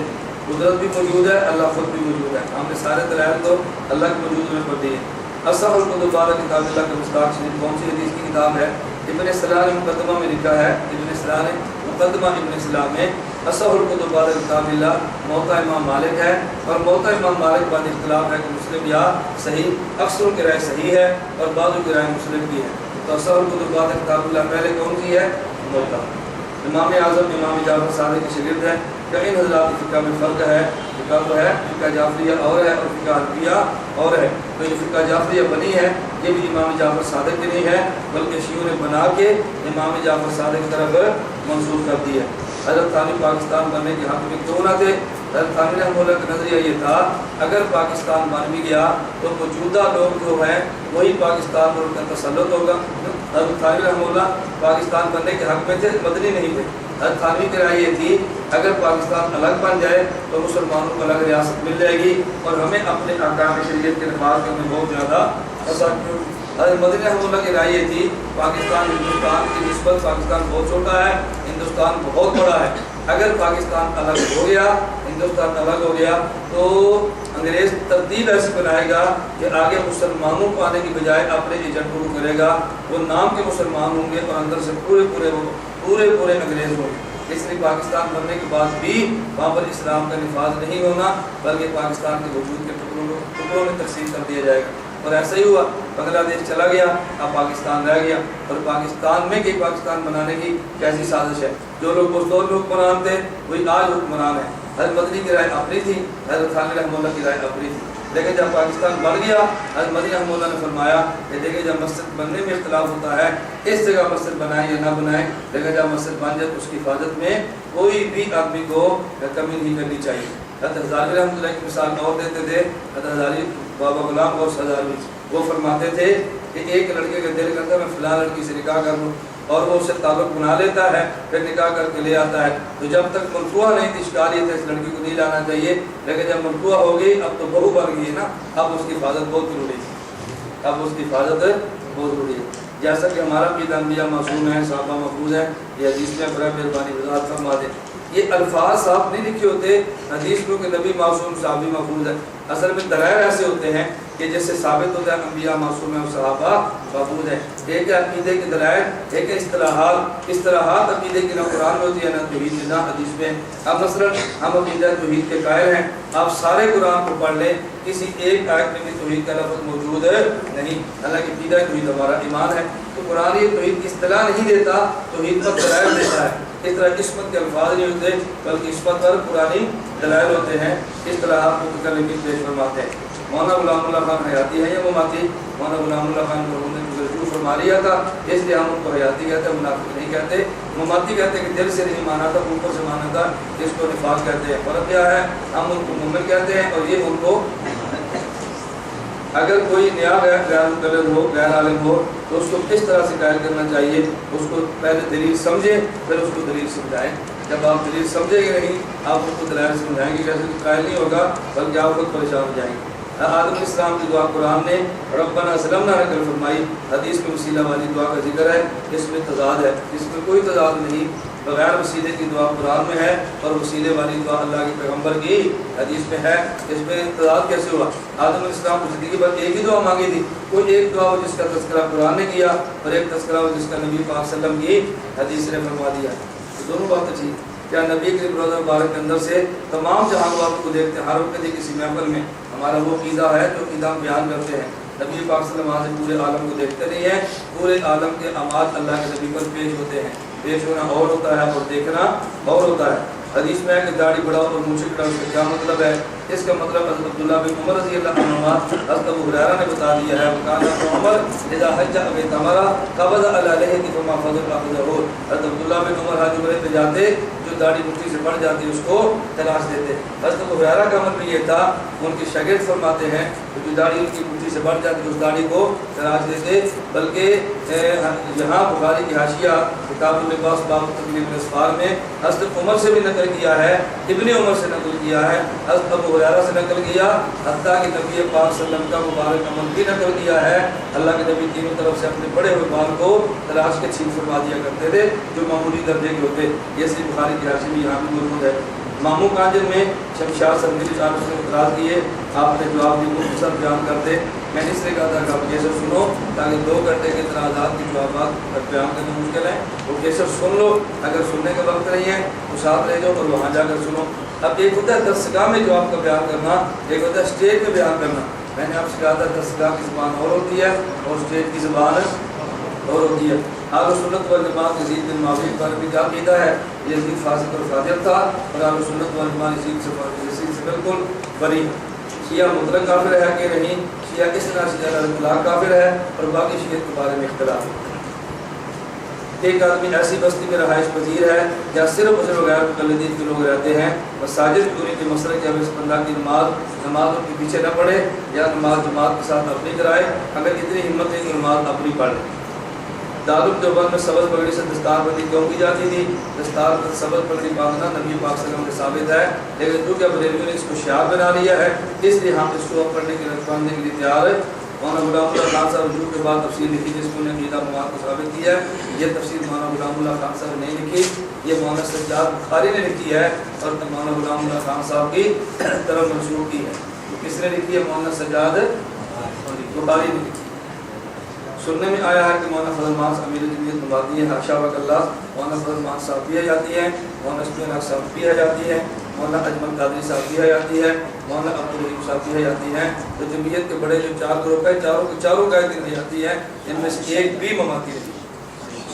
قدرت بھی موجود ہے، اللہ خود بھی موجود ہے۔ ہم نے سارے دلائل تو اللہ کے موجود میں پڑھ دیے۔ اصح القدب بارہ کتاب اللہ کے مستاق شریف کون سی حدیث کی کتاب ہے؟ ابن صلاح نے مقدمہ میں لکھا ہے، ابن صلاح نے مقدمہ ابن صلاح میں اصح القدب بارہ کتاب اللہ موطا امام مالک ہے، اور موطا امام مالک بعد اختلاف ہے کہ مسلم یا صحیح، اکثروں کی رائے صحیح ہے اور بعضوں کی رائے مسلم کی ہے۔ تو اصح القدب بارہ کتاب اللہ پہلے کون کی ہے؟ موطا۔ امام اعظم امام جعفر صادق کے شاگرد ہیں کہ ان حضرات کی فقہ میں فرق ہے، فقہ تو ہے، فقہ جعفریہ اور ہے اور فقہ حنفیہ اور ہے۔ تو یہ فقہ جعفریہ بنی ہے، یہ بھی امام جعفر صادق کی نہیں ہے بلکہ شیعوں نے بنا کے امام جعفر صادق کی طرف منسوخ کر دی ہے۔ حضرت ثانی پاکستان بننے کے حق میں کیوں نہ تھے؟ حضرت ثانی رحمہ اللہ کا نظریہ یہ تھا اگر پاکستان بن بھی گیا تو موجودہ لوگ جو ہیں وہی پاکستان پر ان کا تسلط ہوگا۔ حضرت ثانی رحمہ اللہ پاکستان بننے کے حق میں تھے، مدنی نہیں تھے، حضرت تھانوی کی رائے یہ تھی اگر پاکستان الگ بن جائے تو مسلمانوں کو الگ ریاست مل جائے گی اور ہمیں اپنے احکام شریعت کے نفاذ کرنے میں بہت زیادہ حضرت مدنی رحمۃ اللہ کی رائے یہ تھی پاکستان ہندوستان کی نسبت پاکستان بہت چھوٹا ہے، ہندوستان بہت بڑا ہے، اگر پاکستان الگ ہو گیا، ہندوستان الگ ہو گیا تو انگریز ترتیب ایسی بنائے گا کہ آگے مسلمانوں کو آنے کی بجائے اپنے ایجنٹوں کو کرے گا، وہ نام کے مسلمان ہوں گے اور اندر سے پورے انگریز ہوں گے۔ اس لیے پاکستان بننے کے بعد بھی وہاں پر اسلام کا نفاذ نہیں ہونا بلکہ پاکستان کے وجود کے ٹکڑوں میں تقسیم کر دیا جائے گا، اور ایسا ہی ہوا۔ بنگلہ دیش چلا گیا، اب پاکستان رہ گیا، اور پاکستان میں کہ پاکستان بنانے کی کیسی سازش ہے، جو لوگ اس دور میں حکمران تھے وہی آج حکمران ہیں۔ حضرت مدنی کی رائے اپنی تھی، حضرت تھانوی رحمۃ اللہ کی رائے اپنی تھی، لیکن جب پاکستان بن گیا حضرت مدنی رحمۃ اللہ نے فرمایا کہ دیکھیں جب مسجد بننے میں اختلاف ہوتا ہے اس جگہ مسجد بنائیں یا نہ بنائیں، لیکن جب مسجد بن جائے تو اس کی حفاظت میں کوئی بھی آدمی کو کمی نہیں کرنی چاہیے۔ حضرت ہزاروی رحمۃ اللہ کی مثال اور دیتے تھے، حضرت ہزاروی بابا غلام غوث ہزاروی، وہ فرماتے تھے کہ ایک لڑکے کا دل کرتا ہے میں فلاں لڑکی سے نکاح کر لوں، اور وہ اس سے تعلق بنا لیتا ہے، پھر نکاح کر کے لے آتا ہے، تو جب تک منقوہ نہیں تھی اشکال یہ تھا اس لڑکی کو نہیں لانا چاہیے، لیکن جب منقوہ ہو گئی اب تو بہو بن گئی نا، اب اس کی حفاظت بہت ضروری ہے، اب اس کی حفاظت بہت ضروری ہے۔ جیسا کہ ہمارا بھی انبیاء معصوم ہیں، صحابہ محفوظ ہیں، یہ حدیث میں برائے مہربانی وضاحت فرما دیں۔ یہ الفاظ صاحب نہیں لکھے ہوتے حدیث میں کہ نبی معصوم صحابی محفوظ ہے، اصل میں دلائل ایسے ہوتے ہیں کہ جس سے ثابت ہوتا ہے انبیاء معصوم ہیں اور صحابہ محفوظ ہیں۔ ایک ہے عقیدے کے دلائل، ایک ہے اصطلاحات عقیدے کی نہ قرآن میں ہوتی ہے نہ توحید میں نہ حدیث میں۔ اب مثلا ہم عقیدہ توحید کے قائل ہیں، آپ سارے قرآن کو پڑھ لیں کسی ایک آیت میں بھی توحید کا لفظ موجود ہے نہیں، حالانکہ عقیدہ توحید ہمارا ایمان ہے، تو قرآن یہ توحید کی اصطلاح نہیں دیتا، توحید پر دلائل دیتا ہے۔ اس طرح قسمت کے الفاظ نہیں ہوتے بلکہ قسمت پر قرآنی دلائل ہوتے ہیں، اصطلاحات متکلمین پیش فرماتے ہیں۔ مولانا غلام اللہ خان حیاتی ہیں یا مماتی؟ مولانا غلام اللہ خان کو انہوں نے رجوع فرما لیا تھا، اس لیے ہم ان کو حیاتی کہتے ہیں، منافق نہیں کہتے۔ مماتی کہتے ہیں کہ دل سے نہیں مانا تھا، اوپر سے مانا تھا، جس کو نفاق کہتے ہیں۔ فرق کیا ہے؟ ہم ان کو مومن کہتے ہیں اور یہ ان کو، اگر کوئی نیا غیر مقلد ہو، غیر عالم ہو تو اس کو کس طرح سے قائل کرنا چاہیے، اس کو پہلے دلیل سمجھے پھر اس کو دلیل سمجھائیں۔ جب آپ دلیل سمجھیں گے نہیں، آپ اس کو دلائل سمجھائیں گے کیسے تو قائل نہیں ہوگا بلکہ آپ خود پریشان ہو جائیں گے۔ آدم علیہ السلام کی دعا قرآن نے ربنا ظلمنا نقل فرمائی، حدیث میں وسیلہ والی دعا کا ذکر ہے، اس میں تضاد ہے، اس میں کوئی تضاد نہیں، بغیر وسیلے کی دعا قرآن میں ہے اور وسیلے والی دعا اللہ کے پیغمبر کی حدیث میں ہے، اس میں تضاد کیسے ہوا؟ آدم علیہ السلام کو زندگی بھر ایک ہی دعا مانگی تھی، کوئی ایک دعا ہو جس کا تذکرہ قرآن نے کیا اور ایک تذکرہ ہو جس کا نبی پاک صلی اللہ علیہ وسلم کی حدیث نے فرما دیا، تو دونوں باتیں ٹھیک۔ کیا نبی کے روزہ مبارک کے اندر سے تمام جہاں آپ کو دیکھتے ہیں، ہر وقت کسی محفل میں ہمارا وہ عقیدہ ہے جو عقیدہ ہم بیان کرتے ہیں، نبی پاک صلی اللہ علیہ وسلم پورے عالم کو دیکھتے نہیں ہیں، پورے عالم کے اعمال اللہ کے نبی پر پیش ہوتے ہیں، پیش ہونا اور ہوتا ہے اور دیکھنا اور ہوتا ہے۔ حدیث میں ہے کہ داڑھی بڑھاؤ اور مونچھ کٹاؤ، اس کا کیا مطلب ہے؟ اس کا مطلب حضرت عبداللہ بن عمر رضی اللہ عنہما، حضرت ابو ہریرہ نے بتا دیا ہے، وکان عمر اذا حج بیتمرا قبض علی لحیہ فما فضل اخذہ۔ حضرت عبداللہ بن عمر حج عمرے پہ جاتے جو داڑھی مٹھی سے بڑھ جاتی اس کو تلاش دیتے۔ حضرت ابو ہریرہ کا عمل بھی یہ تھا، ان کے شاگرد فرماتے ہیں کہ جو داڑھی ان کی مٹھی سے بڑھ جاتی اس داڑھی کو تلاش دیتے، بلکہ یہاں بخاری کی حاشیہ کتاب اللباس باب تقریب الاسفار میں حضرت عمر سے بھی نقل کیا ہے، ابن عمر سے نقل کیا ہے، حضرت ابو ہریرہ سے نقل کیا، حتیٰ کہ نبی پاک صلی اللہ علیہ وسلم کا مبارک عمل بھی نقل کیا ہے۔ اللہ کے نبی تینوں طرف سے اپنے بڑے ہوئے بال کو تلاش کے چھین فرما دیا کرتے تھے جو معمولی درجے کے ہوتے، یہ صرف بخاری کی حاشیہ بھی یہاں بھی موجود ہے۔ ماموں کانجن میں شمشاد سرمدی صاحب نے اعتراض کیے، آپ نے جواب دی مختصر بیان کرتے، میں نے اس لیے کہا تھا کہ آپ کیسر سنو تاکہ 2 گھنٹے کے اعتراضات کے جوابات بیان کرنا مشکل ہے، وہ کیسر سن لو، اگر سننے کا وقت نہیں ہے تو ساتھ رہ جاؤ اور وہاں جا کر سنو۔ اب ایک ہوتا ہے درسگاہ میں جواب کا بیان کرنا، ایک ہوتا ہے اسٹیج میں بیان کرنا۔ میں نے آپ سے کہا تھا درسگاہ کی زبان اور ہوتی ہے اور اسٹیج کی زبان اور ہوتی ہے۔ اہل سنت والجماعت یزید بن معاویہ پر بھی کیا عقیدہ ہے؟ یزید فاسق اور فاجر تھا اور اہل سنت والجماعت یزید سے بالکل بری۔ شیعہ مطلق کافر ہے کہ نہیں؟ شیعہ کس طرح سے اطلاق کافر ہے اور باقی شیعہ کے بارے میں اختلاف ہے۔ ایک آدمی ایسی بستی میں رہائش پذیر ہے یا صرف اسے غیر مقلدین کے لوگ رہتے ہیں، مساجد پوری کے مسئلہ کہ اب اس بندہ کی نماز ان کے پیچھے نہ پڑھے یا نماز جماعت کے ساتھ اپنی کرائے، اگر اتنی ہمت ہے کہ نماز اپنی پڑھ لے۔ دارالعلوم دیوبند میں سبز پگڑی سے دستار بندی کیوں کی جاتی تھی؟ دستار پر سبز پگڑی باندھنا نبی پاک صلی اللہ علیہ وسلم سے ثابت ہے، لیکن کیونکہ بریلویوں نے اس کو شعار بنا لیا ہے اس لیے ہم اس کو پڑھنے کے باندھنے کے لیے تیار ہے۔ مولانا غلام اللہ خان صاحب رجوع کے بعد تفسیر لکھی جس کو نے عقیدہ مواد کو ثابت کیا ہے۔ یہ تفسیر مولانا غلام اللہ خان صاحب نے نہیں لکھی، یہ مولانا سجاد بخاری نے لکھی ہے اور مولانا غلام اللہ خان صاحب کی طرف منسوخ کی ہے۔ کس نے لکھی ہے؟ مولانا سجاد بخاری نے لکھی۔ سننے میں آیا ہے کہ مولانا فضل مان امیر جمعیت مبادی ہے، حاشا وکلا، مولانا فضل مان صاحب بھی جاتی ہے، مولانا اسمین حق صاحب بھی جاتی ہے، مولانا اجمل قادری صاحب بھی جاتی ہے، مولانا عبدالرحیم صاحب بھی جاتی ہیں۔ تو جمعیت کے بڑے جو 4 گروپ ہیں چاروں کے چاروں قائدین ہو جاتی ہیں، ان میں سے ایک بھی مماتی نہیں،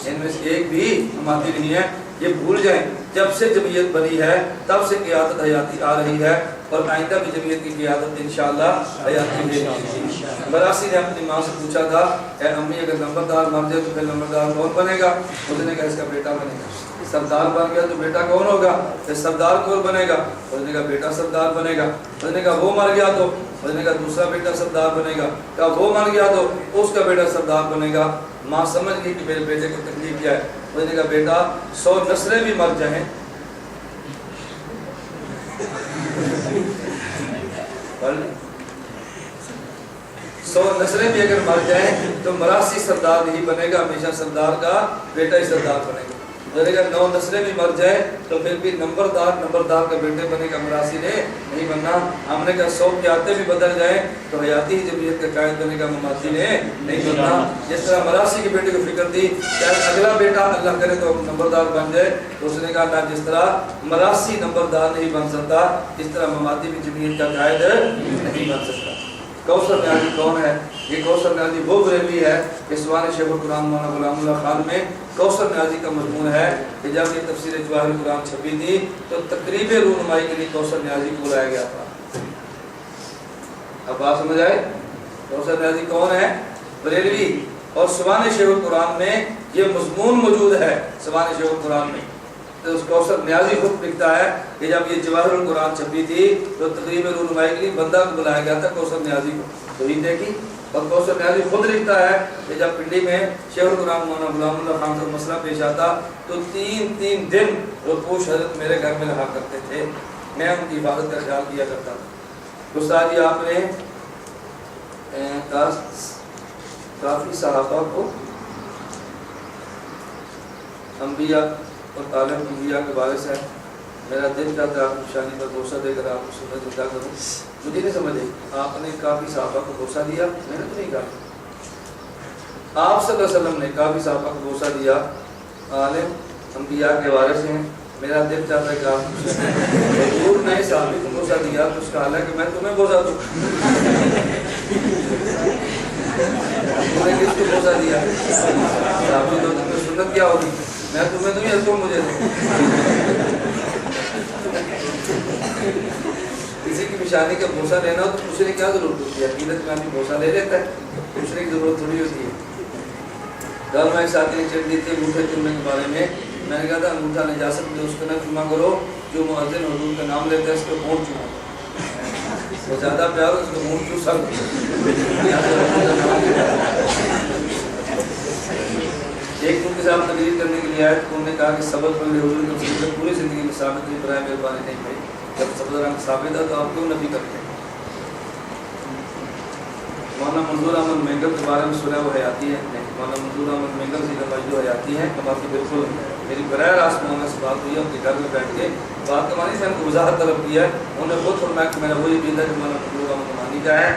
ان میں سے ایک بھی مماتی نہیں ہے۔ یہ بھول جائیں جب سے جمعیت بنی ہے تب سے قیادت حیاتی آ رہی ہے اور آئندہ بھی جمعیت کی قیادت انشاءاللہ حیاتی ہے۔ براسی نے اپنی ماں سے پوچھا تھا اے امی اگر نمبردار مر جائے تو پھر نمبردار کون بنے گا؟ اس نے کہا اس کا بیٹا بنے گا۔ سردار بن گیا تو بیٹا کون ہوگا؟ پھر سردار کون بنے گا؟ اس نے کہا بیٹا سردار بنے گا۔ اس نے کہا وہ مر گیا تو؟ اس نے کہا دوسرا بیٹا سردار بنے گا۔ کہا وہ مر گیا تو اس کا بیٹا سردار بنے گا۔ ماں سمجھ گئی کہ میرے بیٹے کو تکلیف کیا ہے۔ اس نے کہا بیٹا 100 نسلیں بھی مر جائیں 100 نسلیں بھی اگر مر جائیں تو مراسی سردار نہیں بنے گا، ہمیشہ سردار کا بیٹا ہی سردار بنے گا۔ میں نے کہا 9 نسلیں بھی مر جائیں تو پھر بھی نمبردار کا بیٹے بنے گا، مراسی نے نہیں بننا۔ ہم نے کہا 100 قیادتیں بھی بدل جائیں تو حیاتی جمعیت کا قائد بنے گا، مماتی نے نہیں بننا۔ جس طرح مراسی کے بیٹے کو فکر تھی شاید اگلا بیٹا اللہ کرے تو نمبردار بن جائے، تو اس نے کہا نہ، جس طرح مراسی نمبردار نہیں بن سکتا اس طرح مماتی بھی جمعیت کا قائد نہیں بن سکتا۔ کوثر نیازی کون ہے؟ یہ کوثر نیازی وہ بریلوی ہے کہ سوانح شیخ القرآن مولانا غلام اللہ خان میں کوثر نیازی کا مضمون ہے کہ جب یہ تفسیر جواہر القرآن چھپی تھی تو تقریب رونمائی کے لیے کوثر نیازی کو بلایا گیا تھا۔ اب بات سمجھ آئے؟ کوثر نیازی کون ہے؟ بریلوی۔ اور سوانح شیخ القرآن میں یہ مضمون موجود ہے۔ سوانح شیخ القرآن میں تو اس کوثر نیازی خود لکھتا ہے کہ جب یہ جواہر القرآن چھپی تھی تو تقریب رونمائی کے لیے بندہ کو بلایا گیا تھا کوثر نیازی کو، تو ہی دیکھی۔ اور کوثر نیازی خود لکھتا ہے کہ جب پنڈی میں شیخ القرآن مولانا غلام اللہ خان کا مسئلہ پیش آتا تو 3 دن روپوش حضرت میرے گھر میں رہا کرتے تھے، میں ان کی حفاظت کا خیال کیا کرتا تھا۔ استاد جی آپ نے کافی صحابہ کو انبیاء اور طالب انبیاء کے بارے سے میرا دل چاہتا ہے آپ کی شانی پر بوسہ دے کر آپ کو سنت ادا کروں۔ مجھے نہیں سمجھ آئی، آپ نے کافی صحابہ کو بوسہ دیا؟ میں نے تو نہیں کہا۔ آپ صلی اللہ علیہ وسلم نے کافی صحابہ کو بوسہ دیا، عالم انبیاء کے بارے سے ہیں، میرا دل چاہتا ہے کہ آپ حضور نے صحابی کو بوسہ دیا تو اس کا حال ہے کہ میں تمہیں بوسہ دوں۔ تم نے کس کو بوسہ دیا؟ صحابی تو تمہیں سنت کیا ہوگی؟ میں تمہیں دوں یا تم مجھے دوں؟ کسی کی نشانی کا بوسہ لینا ہو تو پوچھنے کی کیا ضرورت ہوتی ہے؟ عقیدت میں آدمی بوسہ لے لیتا ہے، پوچھنے کی ضرورت تھوڑی ہوتی ہے۔ کل میں ایک ساتھی نے چیٹ دی تھی انگوٹھے چومنے کے بارے میں نے کہا تھا انگوٹھا نجاست میں اس کو نہ چوما کرو جو مؤذن حضور کا نام لیتا ہے اس کو مونٹ چوما، وہ زیادہ پیار ہو اس کو مونٹ چوسا ایک ان کے ساتھ تقریر کرنے کے لیے آئے تو انہوں نے کہا کہ سبق پڑھنے حضور کی وسیلت پوری زندگی میں ثابت نہیں، برائے مہربانی نہیں بھائی، جب سبق رنگ ثابت ہے تو آپ کیوں نفی کرتے ہیں؟ مولانا منظور احمد مینگل کے بارے میں سنا وہ حیاتی ہے نہیں، مولانا منظور احمد مینگل سے جب جو حیاتی ہیں تو باقی بالکل میری براہ راست مولانا سے بات ہوئی ہے، ان کے گھر میں بیٹھ کے بات کرانی سے ان کو وضاحت طلب کی ہے۔ انہوں نے خود فرمایا کہ میں نے وہی عقیدہ کہ مولانا منظور احمد مانی کا ہے،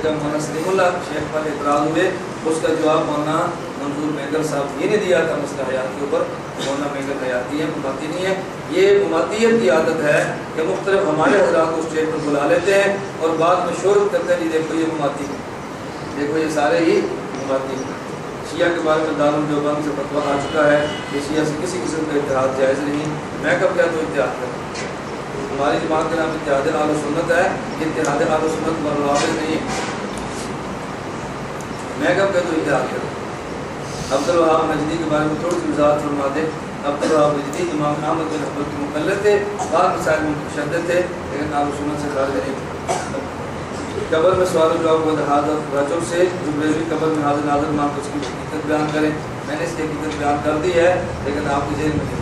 جب مولانا سلیم اللہ شیخ پر اعتراض ہوئے اس کا جواب مولانا منظور مینگل صاحب یہ نے دیا تھا مسئلہ حیات کے اوپر۔ مولانا مینگل حیاتی ہے، مماتی نہیں ہے۔ یہ مماتیت کی عادت ہے کہ مختلف ہمارے حضرات کو اسٹیج پر بلا لیتے ہیں اور بعد میں شہرت کرتے ہیں جی دیکھو یہ مماتی ہے، دیکھو یہ سارے ہی مماتی ہیں۔ شیعہ کے بارے میں دارالعلوم دیوبند سے فتویٰ آ چکا ہے کہ شیعہ سے کسی قسم کا اتحاد جائز نہیں۔ میں کب کہتا ہوں اتحاد کریں؟ ہماری جماعت کا نام اتحاد اہل سنت ہے، اتحاد اہل سنت والروافض نہیں ہے۔ میں کب کہتا ہوں اتحاد کریں؟ عبدالوہاب نجدی کے بارے میں تھوڑی سی وضاحت فرما دیں۔ عبدالوہاب نجدی امام احمد بن حنبل کے مقلد تھے، بعض مسائل میں مشدد تھے لیکن اہل سنت سے خارج نہیں تھے۔ قبر میں سوال و جواب ہوتا حاضر رجل سے جبریل قبر میں حاضر ناظر مان کو اس کی حقیقت بیان کریں. میں نے اس کی حقیقت بیان کر دی ہے لیکن آپ کی ذہن میں نہیں.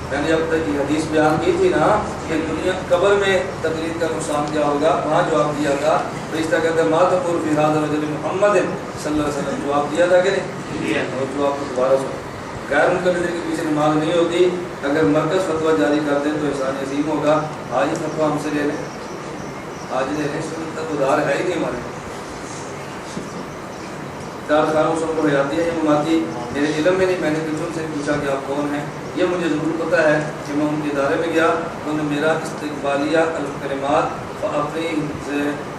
میں نے اب تک یہ حدیث بیان کی تھی نا کہ دنیا قبر میں تقلید کا نقصان کیا ہوگا. وہاں جواب دیا تھا فرشتہ کہتے ہیں ما تقول فی ھذا الرجل محمد صلی اللہ علیہ وسلم. جواب دیا تھا کہ نہیں؟ اور جواب کو دوبارہ سنو. غیر منقطع کے پیچھے نماز نہیں ہوتی. اگر مرکز فتویٰ جاری کر دیں تو احسان عظیم ہوگا. آج ہی فتویٰ ہم سے لے لیں, آج لے لیں. سنت تک ادار ہے ہی نہیں ہمارے. چار خانوں سب کو حیاتی ہے یہ مماتی میرے علم میں نہیں. میں نے کچھ سے پوچھا کہ آپ کون ہیں. یہ مجھے ضرور پتہ ہے کہ میں ان کے ادارے میں گیا تو انہوں نے میرا استقبالیہ الکلمات اپنی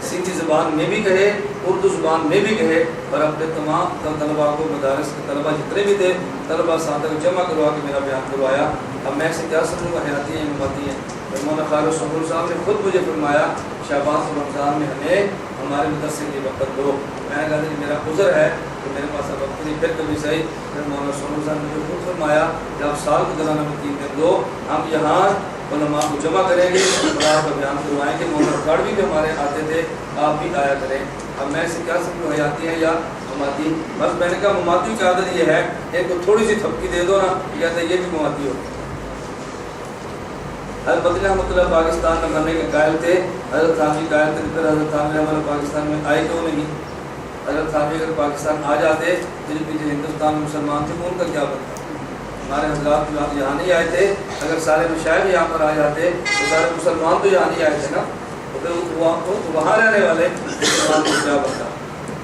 سندھی زبان میں بھی کہے, اردو زبان میں بھی کہے, اور اپنے تمام طلباء کو مدارس کے طلباء جتنے بھی تھے طلباء ساتھ جمع کروا کے میرا بیان کروایا. اب میں سے کیا سمجھوں گا حیاتی ہیں مماتی ہیں. مولانا خالد شمول صاحب نے خود مجھے فرمایا شعبان و رمضان میں ہمیں ہمارے مدرسے کی وقت دو. میں نے کہا کہ میرا عذر ہے کہ میرے پاس اب وقت نہیں. پھر کبھی صحیح پھر مولانا شمول صاحب نے مجھے خود فرمایا کہ آپ سال کے دوران ہمیں 3 دن دو, ہم یہاں علماء کو جمع کریں گے اور آپ کا بیان کروائیں گے. مولانا کاڑوی بھی ہمارے آتے تھے, آپ بھی آیا کریں. اب میں سے کیا سمجھوں حیاتی ہیں یا مماتی؟ بس میں نے کہا مماتی کی عادت یہ ہے ایک کو تھوڑی سی تھپکی دے دو نا, یہ کہتا ہے یہ بھی مماتی ہو. حضرت بدری رحمۃ اللہ پاکستان میں مرنے کے قائل تھے. حضرت تھانوی قائل تھے. پھر حضرت تھانوی ہمارے پاکستان میں آئے کیوں نہیں؟ حضرت تھانوی اگر پاکستان آ جاتے جن پیچھے ہندوستان میں مسلمان تھے ان کا کیا بنتا؟ ہمارے حضرات یہاں نہیں آئے تھے. اگر سارے مشاہد یہاں پر آ جاتے تو سارے مسلمان تو یہاں نہیں آئے تھے نا, تو پھر وہاں رہنے والے مسلمان کو کیا بنتا؟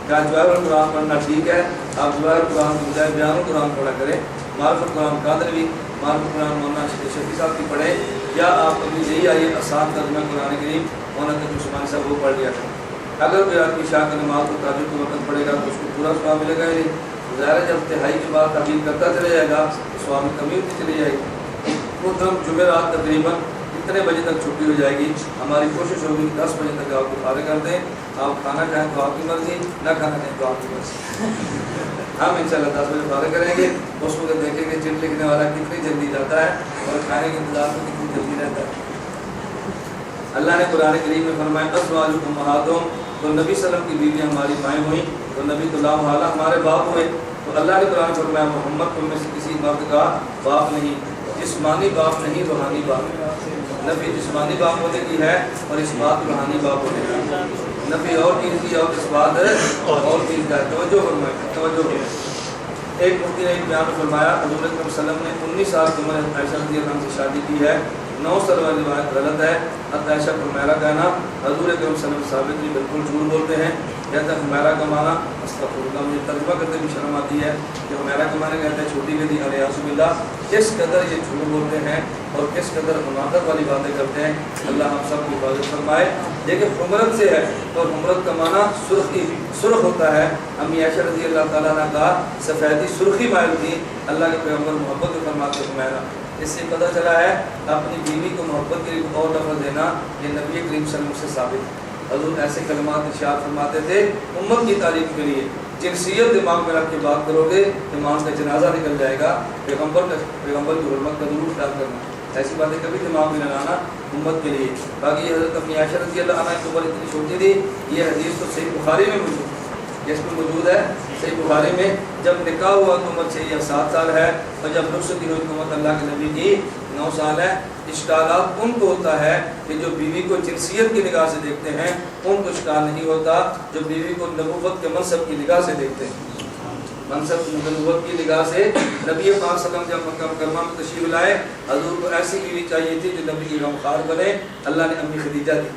کیا جواہر القرآن پڑھنا ٹھیک ہے؟ آپ جواہر القرآن کے بجائے بیان القرآن پڑھا کریں. معرفت القرآن قادری, معرفت القرآن مولانا شفیع صاحب کی پڑھیں, یا آپ کبھی یہی آئیے آسان ترجمہ قرآن کریم مولانا تقی عثمانی صاحب وہ پڑھ لیا کریں. اگر کوئی آدمی شاہ کا نماز کو تاجر کو وقت پڑے گا تو اس کو پورا ثواب ملے گا ہی نہیں. ظاہر ہے جب تہائی کے بعد تعبیر کرتا چلا جائے گا تو ثواب میں کمی ہوتی چلی جائے گی. وہ جمعرات تقریباً کتنے بجے تک چھٹی ہو جائے گی؟ ہماری کوشش ہوگی 10 بجے تک آپ کو فارغ کر دیں. آپ کھانا کھائیں تو آپ کی مرضی, نہ کھانا کھائیں تو آپ کی مرضی. ہم انشاءاللہ 10 بجے فارغ کریں گے. اس کو دیکھیں گے چٹ لکھنے والا کتنی جلدی جاتا ہے اور کھانے کے انتظار میں کتنی جلدی رہتا ہے. اللہ نے قرآن کریم میں فرمایا ازواجکم امہاتکم, تو نبی صلی اللہ علیہ وسلم کی بیویاں ہماری مائیں ہوئیں تو نبی تو لا محالہ ہمارے باپ ہوئے. تو اللہ نے قرآن فرمایا محمد تم میں سے کسی مرد کا باپ نہیں, جسمانی باپ نہیں روحانی باپ. نبی جسمانی باپ ہونے کی ہے اور اس بات روحانی باپ ہونے کی. نبی اور چیز کی اور اس بات اور چیز کا. توجہ فرمائے, توجہ. ایک مفتی نے ایک بیان فرمایا حضور اکرم صلی اللہ علیہ وسلم نے 19 سال کی عمر عائشہ رضی اللہ عنہا سے شادی کی ہے. 9 سال والی روایت غلط ہے. عائشہ کو میرا کہنا حضور اکرم صلی اللہ علیہ وسلم ثابت نہیں, بالکل جھوٹ بولتے ہیں. کہتا ہے میرا کا معنی استغفر اللہ, مجھے ترجمہ کرتے بھی شرم آتی ہے کہ میرا کا معنی کہتے ہیں چھوٹی بیٹی الیاس باللہ. کس قدر یہ جھوٹ بولتے ہیں اور کس قدر حماقت والی باتیں کرتے ہیں. اللہ ہم سب کی حفاظت فرمائے. دیکھیں حمرت سے ہے اور حمرت کا معنی سرخی, سرخ ہوتا ہے. امی عائشہ رضی اللہ تعالیٰ عنہ کا سفیدی سرخی مائل تھی. اللہ کے پیغمبر محبت کو فرماتے حمیرہ. اس سے پتہ چلا ہے اپنی بیوی کو محبت کے لیے اور لفظ دینا یہ نبی کریم صلی اللہ علیہ وسلم سے ثابت ہے. حضور ایسے کلمات ارشاد فرماتے تھے امت کی تعریف کے لیے. جنسیت دماغ میں رکھ کے بات کرو گے امام کا جنازہ نکل جائے گا. پیغمبر کی حرمت کا ضرور خیال کرنا. ایسی باتیں کبھی دماغ میں نہ لانا امت کے لیے. باقی حضرت اپنی عائشہ رضی اللہ عنہا کی عمر اتنی چھوٹی تھی. یہ حدیث تو صحیح بخاری میں موجود ہے, جس میں موجود ہے صحیح بخاری میں. جب نکاح ہوا تو عمر 6 یا 7 سال ہے اور جب رخصتی ہوئی تو عمر اللہ کے نبی کی 9 سال ہے. اشکالات ان کو ہوتا ہے کہ جو بیوی کو جنسیت کی نگاہ سے دیکھتے ہیں, ان کو اشکال نہیں ہوتا جو بیوی کو نبوت کے منصب کی نگاہ سے دیکھتے ہیں. منصب نبوت کی نگاہ سے نبی پاک صلی اللہ علیہ وسلم جب مکہ مکرمہ میں تشریف لائے حضور کو ایسی بیوی چاہیے تھی جو نبی کی غمخوار بنے. اللہ نے امی خدیجہ دی.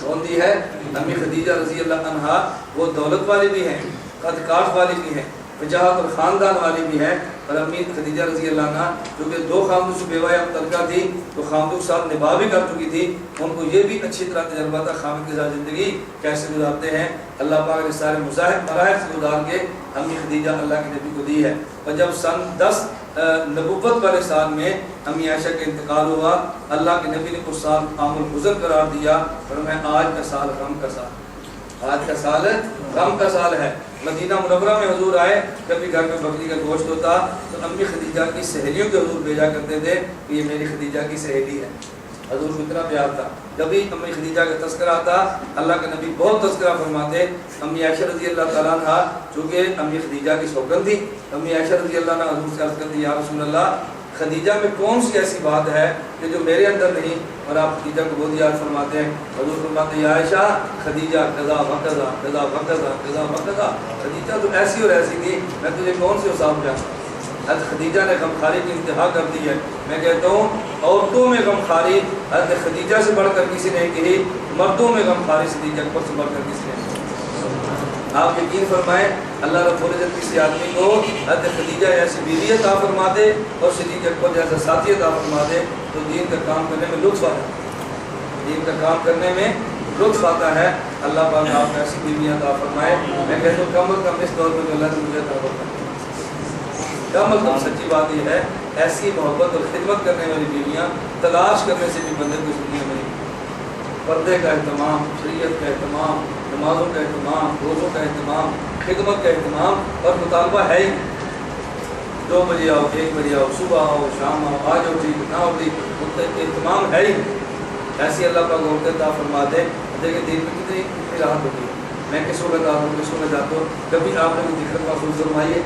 کون دی ہے؟ امی خدیجہ رضی اللہ عنہا. وہ دولت والی بھی ہیں, قد کاٹ والی بھی ہیں, وجاہت اور خاندان والی بھی ہیں. اور امی خدیجہ رضی اللہ عنہ جو کہ 2 خامدوں سے بیوہ مطلقہ تھی تو خامدوں کے ساتھ نباہ بھی کر چکی تھی. ان کو یہ بھی اچھی طرح تجربہ تھا خامد کے ساتھ زندگی کیسے گزارتے ہیں. اللہ پاک نے سارے مراحل سے گزار کے امی خدیجہ اللہ کے نبی کو دی ہے. اور جب سن 10 نبوت والے سال میں امی عائشہ کا انتقال ہوا, اللہ کے نبی نے اس سال عام الحزن قرار دیا. فرمایا آج کا سال غم کا سال, آج کا سال غم کا سال ہے. مدینہ منورہ میں حضور آئے, کبھی گھر میں بکری کا گوشت ہوتا تو امی خدیجہ کی سہیلیوں کے حضور بھیجا کرتے تھے کہ یہ میری خدیجہ کی سہیلی ہے. حضور کو اتنا پیار تھا. جب بھی امی خدیجہ کا تذکرہ آتا اللہ کے نبی بہت تذکرہ فرماتے. امی عائشہ رضی اللہ تعالیٰ عنہ چونکہ امی خدیجہ کی سوگند تھی, امی عائشہ رضی اللہ عنہ حضور سے عرض کرتی یا رسول اللہ خدیجہ میں کون سی ایسی بات ہے کہ جو میرے اندر نہیں, اور آپ خدیجہ کو بہت یاد فرماتے ہیں. حضور فرماتے ہیں یا عائشہ خدیجہ قضا وقضا قضا وقضا قضا وقضا, خدیجہ تو ایسی اور ایسی تھی میں تجھے کون سی حساب جانتا. حضرت خدیجہ نے غمخواری کی انتہا کر دی ہے. میں کہتا ہوں عورتوں میں غمخواری حضرت خدیجہ سے بڑھ کر کسی نے کی, مردوں میں غمخواری صدیق اکبر سے بڑھ کر کسی نے. آپ یقین فرمائیں اللہ رب العزت کسی آدمی کو حضرت خدیجہ ایسی بیوی عطا فرما دے اور صدیق اکبر جیسا ساتھی عطا فرما دے تو دین کا کام کرنے میں لطف آتا ہے, دین کا کام کرنے میں لطف آتا ہے. اللہ پاک آپ ایسی بیویاں عطا فرمائے. میں کہتا ہوں کم از کم اس دور میں جو اللہ نے مجھے عطا فرمایا, کم از کم سچی بات یہ ہے ایسی محبت اور خدمت کرنے والی بیویاں تلاش کرنے سے بھی بندے کو اس دنیا میں. پردے کا اہتمام, شریعت کا اہتمام, نمازوں کا اہتمام, روزوں کا اہتمام, خدمت کا اہتمام اور مطالبہ ہے ہی. 2 بجے آؤ, 1 بجے آؤ, صبح آؤ, شام آؤ, آج ہو ٹھیک نہ ہو ٹھیک, اہتمام ہے ہی. ایسی اللہ کا عورتیں عطا فرما دے. دیکھیں دین میں کتنی راحت ہوتی ہے. میں کس وقت آتا ہوں کس وقت جاتا ہوں, کبھی آپ نے کوئی دقت محسوس فرمائی ہے؟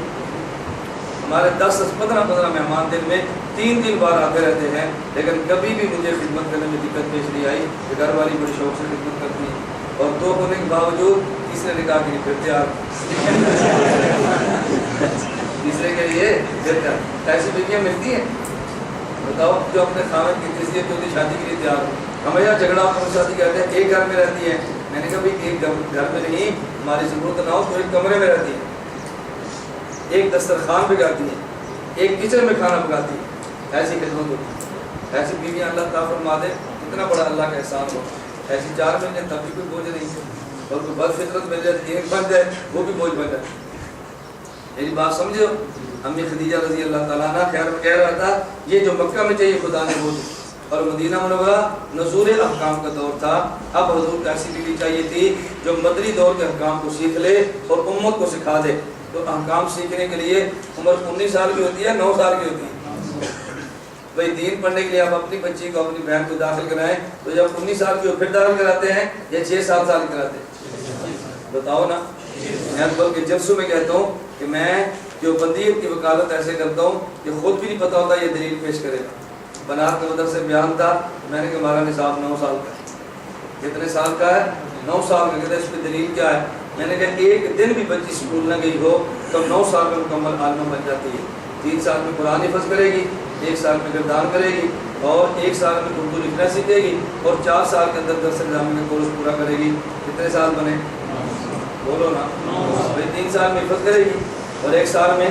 ہمارے 10-15 مہمان دن میں 3 بار آتے رہتے ہیں, لیکن کبھی بھی مجھے خدمت کرنے میں دقت پیش نہیں آئی کہ گھر والی بڑی شوق سے خدمت کرتی ہے, اور 2 ہونے کے باوجود تیسرے نکاح کے لیے پھر تیار, تیسرے کے لیے پھر تیار. ایسی بیویاں ملتی ہیں بتاؤ جو اپنے خاوند کی تیسری چوتھی شادی کے لیے تیار ہو. ہمیں یہاں جھگڑا اپنی شادی کہتے ہیں ایک گھر میں رہتی ہیں. میں نے کہا بھائی ایک گھر میں نہیں, ہماری ضرورت نہ ہو تو ایک کمرے میں رہتی ہے, ایک دسترخوان پکاتی ہیں, ایک کچن میں کھانا پکاتی ہیں. ایسی خدمت ہوتی ہے. ایسی بیویاں اللہ تعالیٰ فرما دے اتنا بڑا اللہ کا احسان ہو. ایسی 4 مل جائیں تب بھی کوئی بوجھ نہیں, اور کوئی بد فطرت مل جائے ایک بن جائے وہ بھی بوجھ بن جائے. میری بات سمجھو. امی خدیجہ رضی اللہ تعالیٰ عنہ خیر میں کہہ رہا تھا یہ جو مکہ میں چاہیے خدا نے وہ دی, اور مدینہ منورہ نزول احکام کا دور تھا. اب حضور کو ایسی بیوی چاہیے تھی جو مدنی دور کے احکام کو سیکھ لے اور امت کو سکھا دے. تو احکام سیکھنے کے لیے عمر 19 سال کی ہوتی ہے 9 سال کی ہوتی ہے. بھائی دین پڑھنے کے لیے آپ اپنی بچی کو اپنی بہن کو داخل کرائیں تو جب 19 سال کی ہو پھر داخل کراتے ہیں یا 6-7 سال کراتے ہیں؟ بتاؤ نا. میں بلکہ جلسوں میں کہتا ہوں کہ میں جو بندیت کی وکالت ایسے کرتا ہوں کہ خود بھی نہیں پتا ہوتا یہ دلیل پیش کرے گا. بنات کے مدرسے بیان تھا, میں نے کہا ہمارا نصاب 9 سال کا ہے. کتنے سال کا ہے؟ 9 سال کا. کہتے ہیں اس پہ دلیل کیا ہے؟ میں نے کہا ایک دن بھی بچی اسکول نہ گئی ہو تو 9 سال میں مکمل عالمہ بن جاتی ہے. 3 سال میں قرآن حفظ کرے گی, 1 سال میں گردان کرے گی, اور 1 سال میں اردو لکھنا سیکھے گی, اور 4 سال کے اندر درس نظامی کا کورس پورا کرے گی. کتنے سال بنے؟ بولو نا. 3 سال میں حفظ کرے گی اور 1 سال میں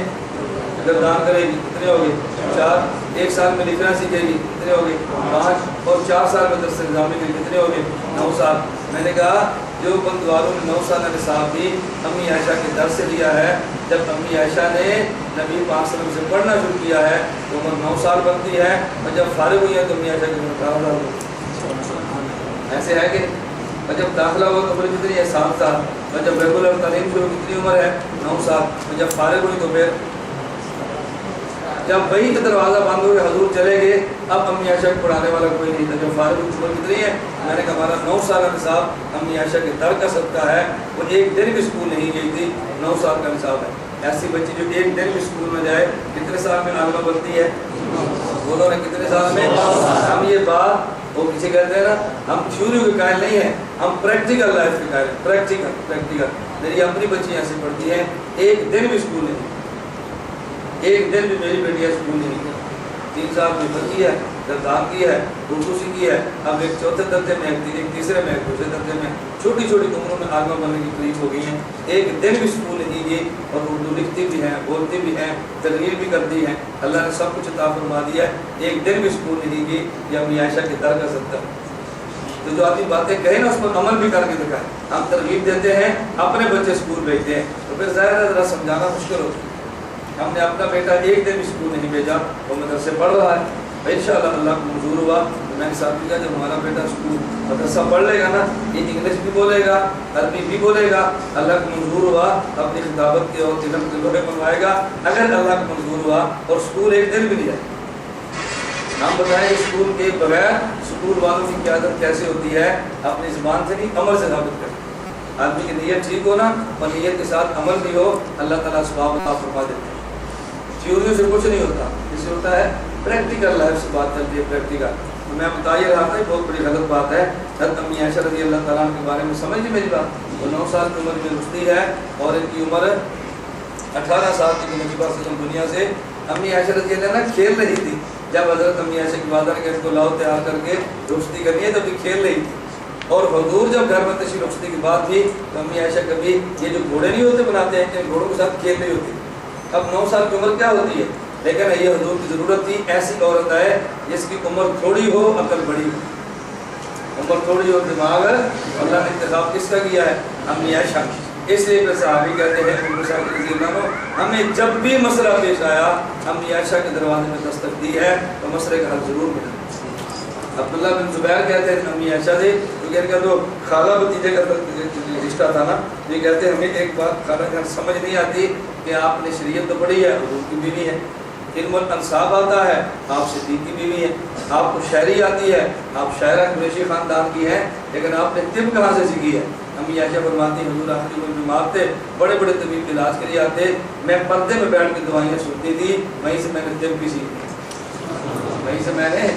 گردان کرے گی. کتنے ہو گئے؟ 4. 1 سال میں لکھنا سیکھے گی. کتنے ہو گئے؟ 5. اور 4 سال میں درس نظامی کے کتنے ہو گئے؟ 9 سال. میں نے کہا جو بند والوں نے 9 سال نصاب بھی امی عائشہ کے در سے لیا ہے, جب امی عائشہ نے نبی پاک صلی اللہ علیہ وسلم سے پڑھنا شروع کیا ہے تو عمر 9 سال بنتی ہے, اور جب فارغ ہوئی ہے تو امی عائشہ کی عمر 18 سال ہوئی. ایسے ہے کہ اور جب داخلہ ہوا تو عمر کتنی ہے؟ 7 سال. اور جب ریگولر تعلیم شروع کتنی عمر ہے؟ 9 سال. اور جب فارغ ہوئی تو پھر جب وہی کا دروازہ بند ہو گیا حضور چلے گئے, اب امی عائشہ کو پڑھانے والا کوئی نہیں تھا. جب فارغ ہوئی عمر کتنی ہے؟ میں نے کہا ہمارا 9 سال کا نصاب امی عائشہ کے در کا صدقہ ہے. وہ ایک دن بھی اسکول نہیں گئی تھی, 9 سال کا نصاب ہے. ایسی بچی جو ایک دن بھی اسکول میں جائے کتنے سال میں عالمہ بنتی ہے؟ بولو نا کتنے سال میں؟ ہم یہ بات وہ کسی کہتے ہیں نا ہم تھیوری کے قائل نہیں ہیں, ہم پریکٹیکل لائف کے قائل ہیں. پریکٹیکل. میری اپنی بچی ایسی پڑھتی ہیں ایک دن بھی اسکول نہیں, ایک دن بھی میری بیٹیاں اسکول نہیں گئی. 3 سال میں بچی ہے, گردان کی ہے, اردو سیکھی ہے, اب ایک 4تھے درجے میں, ایک تیسرے میں, ایک 2 درجے میں, چھوٹی چھوٹی عمروں میں عالمہ بننے کی قریب ہو گئی ہیں. ایک دن بھی اسکول نہیں گئی اور اردو لکھتی بھی ہیں, بولتی بھی ہیں, تقریر بھی کرتی ہیں. اللہ نے سب کچھ عطا فرما دیا ہے, ایک دن بھی اسکول نہیں گئی. یہ امی عائشہ کے در کا صدقہ. تو جو آدمی باتیں کہیں نا اس پر عمل بھی کر کے دکھائیں. ہم ترغیب دیتے ہیں, اپنے بچے اسکول بھیجتے ہیں, تو پھر ظاہر ہے ذرا سمجھانا مشکل ہوتا ہے. ہم نے اپنا بیٹا ایک دن اسکول نہیں بھیجا, وہ مدرسے پڑھ رہا ہے. انشاءاللہ اللہ کو منظور ہوا تو میں نے ساتھ کہا جب ہمارا بیٹا اسکول مدرسہ پڑھ لے گا نا, یہ انگلش بھی بولے گا, عربی بھی بولے گا, اللہ کو منظور ہوا اپنی خطابت کے اور تلم کے لوہے بنوائے گا. اگر اللہ کو منظور ہوا اور اسکول ایک دن بھی نہیں جائے, ہم بتائیں اسکول کے بغیر اسکول والوں کی قیادت کیسے ہوتی ہے؟ اپنی زبان سے نہیں، عمل سے ثابت کریں۔ آدمی کی نیت ٹھیک ہو نا اور نیت کے ساتھ عمل بھی ہو، اللہ تعالیٰ ثواب عطا فرما دیتے ہیں۔ تھیوریوں سے کچھ نہیں ہوتا، اس سے ہوتا ہے پریکٹیکل لائف سے بات چلتی ہے، پریکٹیکل۔ تو میں بتا یہ رہا تھا بہت بڑی غلط بات ہے، حضرت امی عائشہ رضی اللہ تعالیٰ عنہ کے بارے میں سمجھیے میری بات، وہ 9 سال کی عمر میں رشدی ہے اور ان کی عمر 18 سال کی نبی پاک صلی اللہ علیہ وسلم دنیا سے۔ امی عائشہ رضی اللہ عنہ کھیل رہی تھی، جب حضرت امی عائشہ کی والدہ نے کہا اس کو لاؤ تیار کر کے رشدی کرنی ہے، تو بھی کھیل رہی تھی۔ اور حضور جب گھر میں تشریف رشدی کی بات تھی تو امی عائشہ کبھی یہ جو گھوڑے نہیں ہوتے بناتے ہیں، ان گھوڑوں کے ساتھ کھیل رہی ہوتی۔ اب 9 سال کی عمر کیا ہوتی ہے، لیکن یہ حضور کی ضرورت تھی، ایسی عورت ہے جس کی عمر تھوڑی ہو عقل بڑی ہو، عمر تھوڑی ہو دماغ، اللہ نے انتخاب کس کا کیا ہے؟ امی عائشہ۔ اس لیے پھر صحابی کہتے ہیں ابو سعید رضی اللہ عنہ، ہمیں جب بھی مسئلہ پیش آیا امی عائشہ کے دروازے میں دستک دی ہے تو مسئلے کا حل ضرور ملا۔ عبداللہ بن زبیر کہتے ہیں امی عائشہ سے، کیونکہ ان کا تو خالہ بھتیجے کا رشتہ تھا نا، یہ کہتے ہیں ہمیں ایک بات خالہ کا سمجھ نہیں آتی کہ آپ نے شریعت تو پڑھی ہے، حضور کی بیوی ہے، علم الانصاب آتا ہے، آپ صدیق کی بیوی ہے، آپ کو شاعری آتی ہے، آپ شاعرہ قریشی خاندان کی ہیں، لیکن آپ نے طب کہاں سے سیکھی ہے؟ امی عائشہ فرماتی حضور آخری میں بیمار تھے، بڑے بڑے طبیب کے علاج کے لیے آتے، میں پردے میں بیٹھ کے دوائیاں سنتی تھی، وہیں سے میں نے طب بھی سیکھ لی، وہیں سے میں نے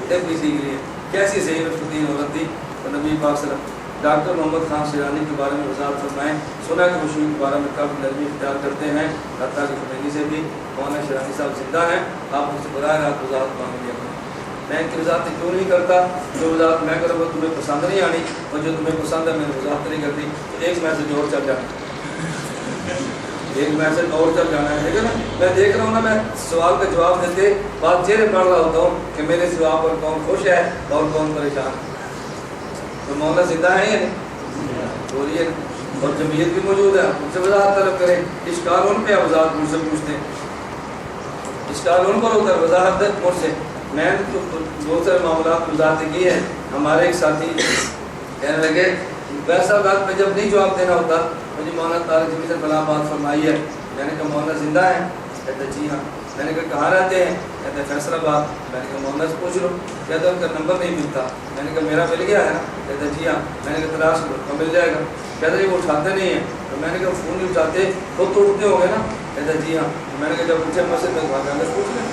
طب بھی سیکھ لی۔ کیسی صحیح رفتین عورت تھی۔ تو نبی پاک صلی اللہ علیہ وسلم ڈاکٹر محمد خان شیرانی کے بارے میں وضاحت فرمائیں، سنا کہ مشہور کے بارے میں کافی نرمی اختیار کرتے ہیں، حتیٰ کہ خمینی سے بھی مولانا شیرانی صاحب زندہ ہیں، آپ ان سے براہ راست وضاحت مانگ لیا کریں۔ میں ان کی وضاحت کیوں نہیں کرتا؟ جو وضاحت میں کروں وہ تمہیں پسند نہیں آنی، اور جو تمہیں پسند ہے میں نے وضاحت نہیں کرتی، تو ایک میسج اور چل جانا، ایک میسج اور چل جانا ہے، ٹھیک ہے نا؟ میں دیکھ رہا ہوں نا، میں سوال کا جواب دیتے بات چہرے پڑھ رہا ہوتا ہوں کہ میرے جواب پر کون خوش ہے اور کون پریشان ہے۔ تو مولانا زندہ ہے یا نہیں؟ بولیے۔ اور جمعیت بھی موجود ہے، ان سے وضاحت طلب کریں، اشکال ان پہ وضاحت مجھ سے پوچھتے ہیں، اشکال ان پر ہوتا ہے، وضاحت مجھ سے۔ میں تو بہت سارے معاملات وضاحت کی ہے۔ ہمارے ایک ساتھی کہنے لگے ویسا بات میں جب نہیں جواب دینا ہوتا، مجھے مولانا طارق جمی سے فلاں بات فرمائی ہے، میں نے کہا مولانا زندہ ہیں؟ کہتے جی ہاں۔ میں نے کہا کہاں رہتے ہیں؟ کہتے فیصل آباد۔ میں نے کہا مولانا سے پوچھ لو۔ کہتے ان کا نمبر نہیں ملتا۔ میں نے کہا میرا مل گیا ہے نا؟ کہتے جی ہاں۔ میں نے کہا تلاش کرو، مل جائے گا۔ کہتے وہ اٹھاتے نہیں ہیں۔ تو میں نے کہا فون نہیں اٹھاتے، خود تو اٹھتے ہوں گے نا؟ کہتے جی ہاں۔ میں نے کہا جب اٹھے مسجد میں وہاں جانے پوچھ لیں،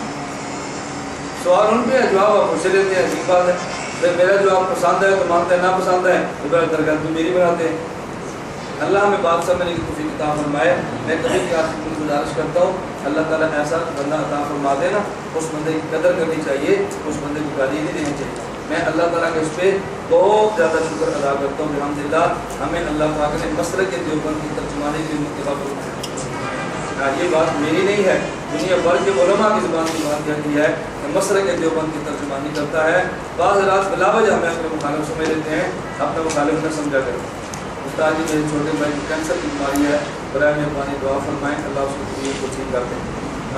سوال ان پہ ہے، جواب آپ پوچھ لیتے ہیں، عجیب بات ہے۔ پھر میرا جواب پسند ہے تو مانتے ہیں، نا پسند ہے تو پھر درگاہ بھی میری بناتے ہیں۔ اللہ ہمیں بات سمجھنے کی توفیق عطا فرمائے۔ میں کبھی بھی آپ کی گزارش کرتا ہوں، اللہ تعالیٰ ایسا بندہ عطا فرما دے نا، اس بندے کی قدر کرنی چاہیے، اس بندے کو گالی نہیں دینی چاہیے۔ میں اللہ تعالیٰ کا اس پہ بہت زیادہ شکر ادا کرتا ہوں، الحمدللہ ہمیں اللہ پاک نے مسلک دیوبند کی ترجمانی کے لیے منتخب کیا۔ یہ بات میری نہیں ہے، دنیا بھر کے علماء کی زبان کی بات کہتی ہے کہ مسلک دیوبند کی ترجمانی کرتا ہے۔ بعض رات بلا وجہ ہمیں اپنے مخالف سمجھ لیتے ہیں، اپنے مخالف نہ سمجھا کریں۔ استاد جی میرے چھوٹے بھائی کو کینسر کی بیماری ہے، برائے مہربانی دعا فرمائیں، اللہ اس کی طبیعت کو ٹھیک کر دیں۔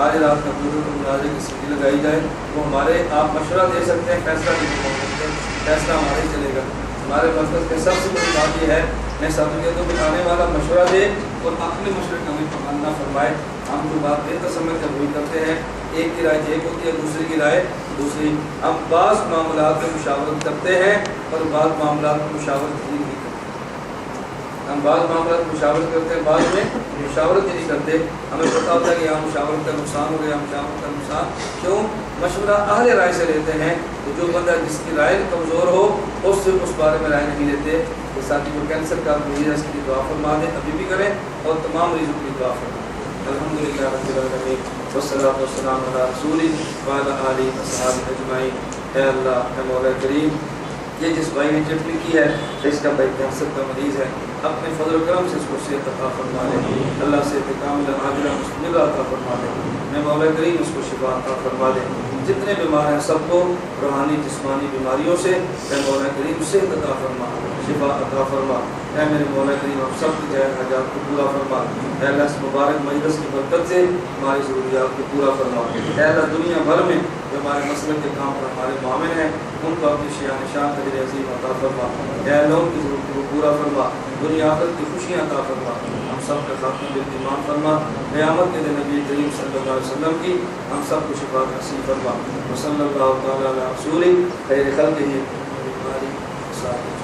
آج رات کمپیوٹر کو مناظر کی سیڑھی لگائی جائے، وہ ہمارے آپ مشورہ دے سکتے ہیں، فیصلہ نہیں کر سکتے، فیصلہ ہمارے ہی چلے گا۔ ہمارے مرکز کے سب سے بڑی بات یہ ہے، میں صدقیتوں میں آنے والا مشورہ دے اور اپنے مشورے کا ہمیں پابند نہ فرمائے۔ ہم جو بات بہتر سمجھ کر وہی کرتے ہیں، ایک کی رائے ایک ہوتی ہے، دوسری کی رائے دوسری۔ ہم بعض معاملات میں مشاورت کرتے ہیں اور بعض معاملات میں مشاورت نہیں کرتے۔ ہم بعض معاملات میں مشاورت کرتے ہیں، بعض میں مشاورت ہی نہیں کرتے۔ ہمیں پتہ ہوتا ہے کہ یہاں مشاورت کا نقصان ہو گیا، مشاورت کا نقصان کیوں؟ مشورہ اہل رائے سے لیتے ہیں، تو جو بندہ جس کی رائے کمزور ہو اس سے اس بارے میں رائے نہیں لیتے۔ تو ساتھی جو کینسر کا مریض ہے اس کی دعا فرما دیں، ابھی بھی کریں، اور تمام مریضوں کی دعا فرما دیں۔ الحمدللہ رب العالمین والصلاۃ والسلام علی رسول وعلی آلہ وصحبہ اجمعین۔ اے اللہ، اے مولا کریم، یہ جس بھائی نے چٹ لکھی ہے اس کا بھائی کینسر کا مریض ہے، اپنے فضل و کرم سے اس کو صحت عطا فرما دے، اللہ سے کامل عاجلہ مستمرہ عطا فرما دے۔ میں مولا کریم اس کو شفا عطا فرما دے، جتنے بیمار ہیں سب کو روحانی جسمانی بیماریوں سے اے مولا کریم صحت عطا فرما دے۔ شفا عطا فرما۔ اے میرے مولا کریم ہم سب کی جائز حاجات کو پورا فرما۔ اے اللہ اس مبارک مجلس کی برکت سے ہماری ضروریات کو پورا فرما۔ اے اللہ دنیا بھر میں جو ہمارے مسلک کے کام پر ہمارے معاون ہیں ان کو اپنی شان شان اجر عظیم عطا فرما۔ اے اللہ ان کی ضرورت کو پورا فرما، دنیا آخرت کی خوشیاں عطا فرما۔ ہم سب کا خاتمہ بالایمان فرما۔ قیامت کے دن نبی کریم صلی اللہ علیہ وسلم کی ہم سب کو شفاعت نصیب فرما۔ وصلی اللہ تعالی علی رسول خیر خلقہ محمد وعلی آلہ وصحبہ۔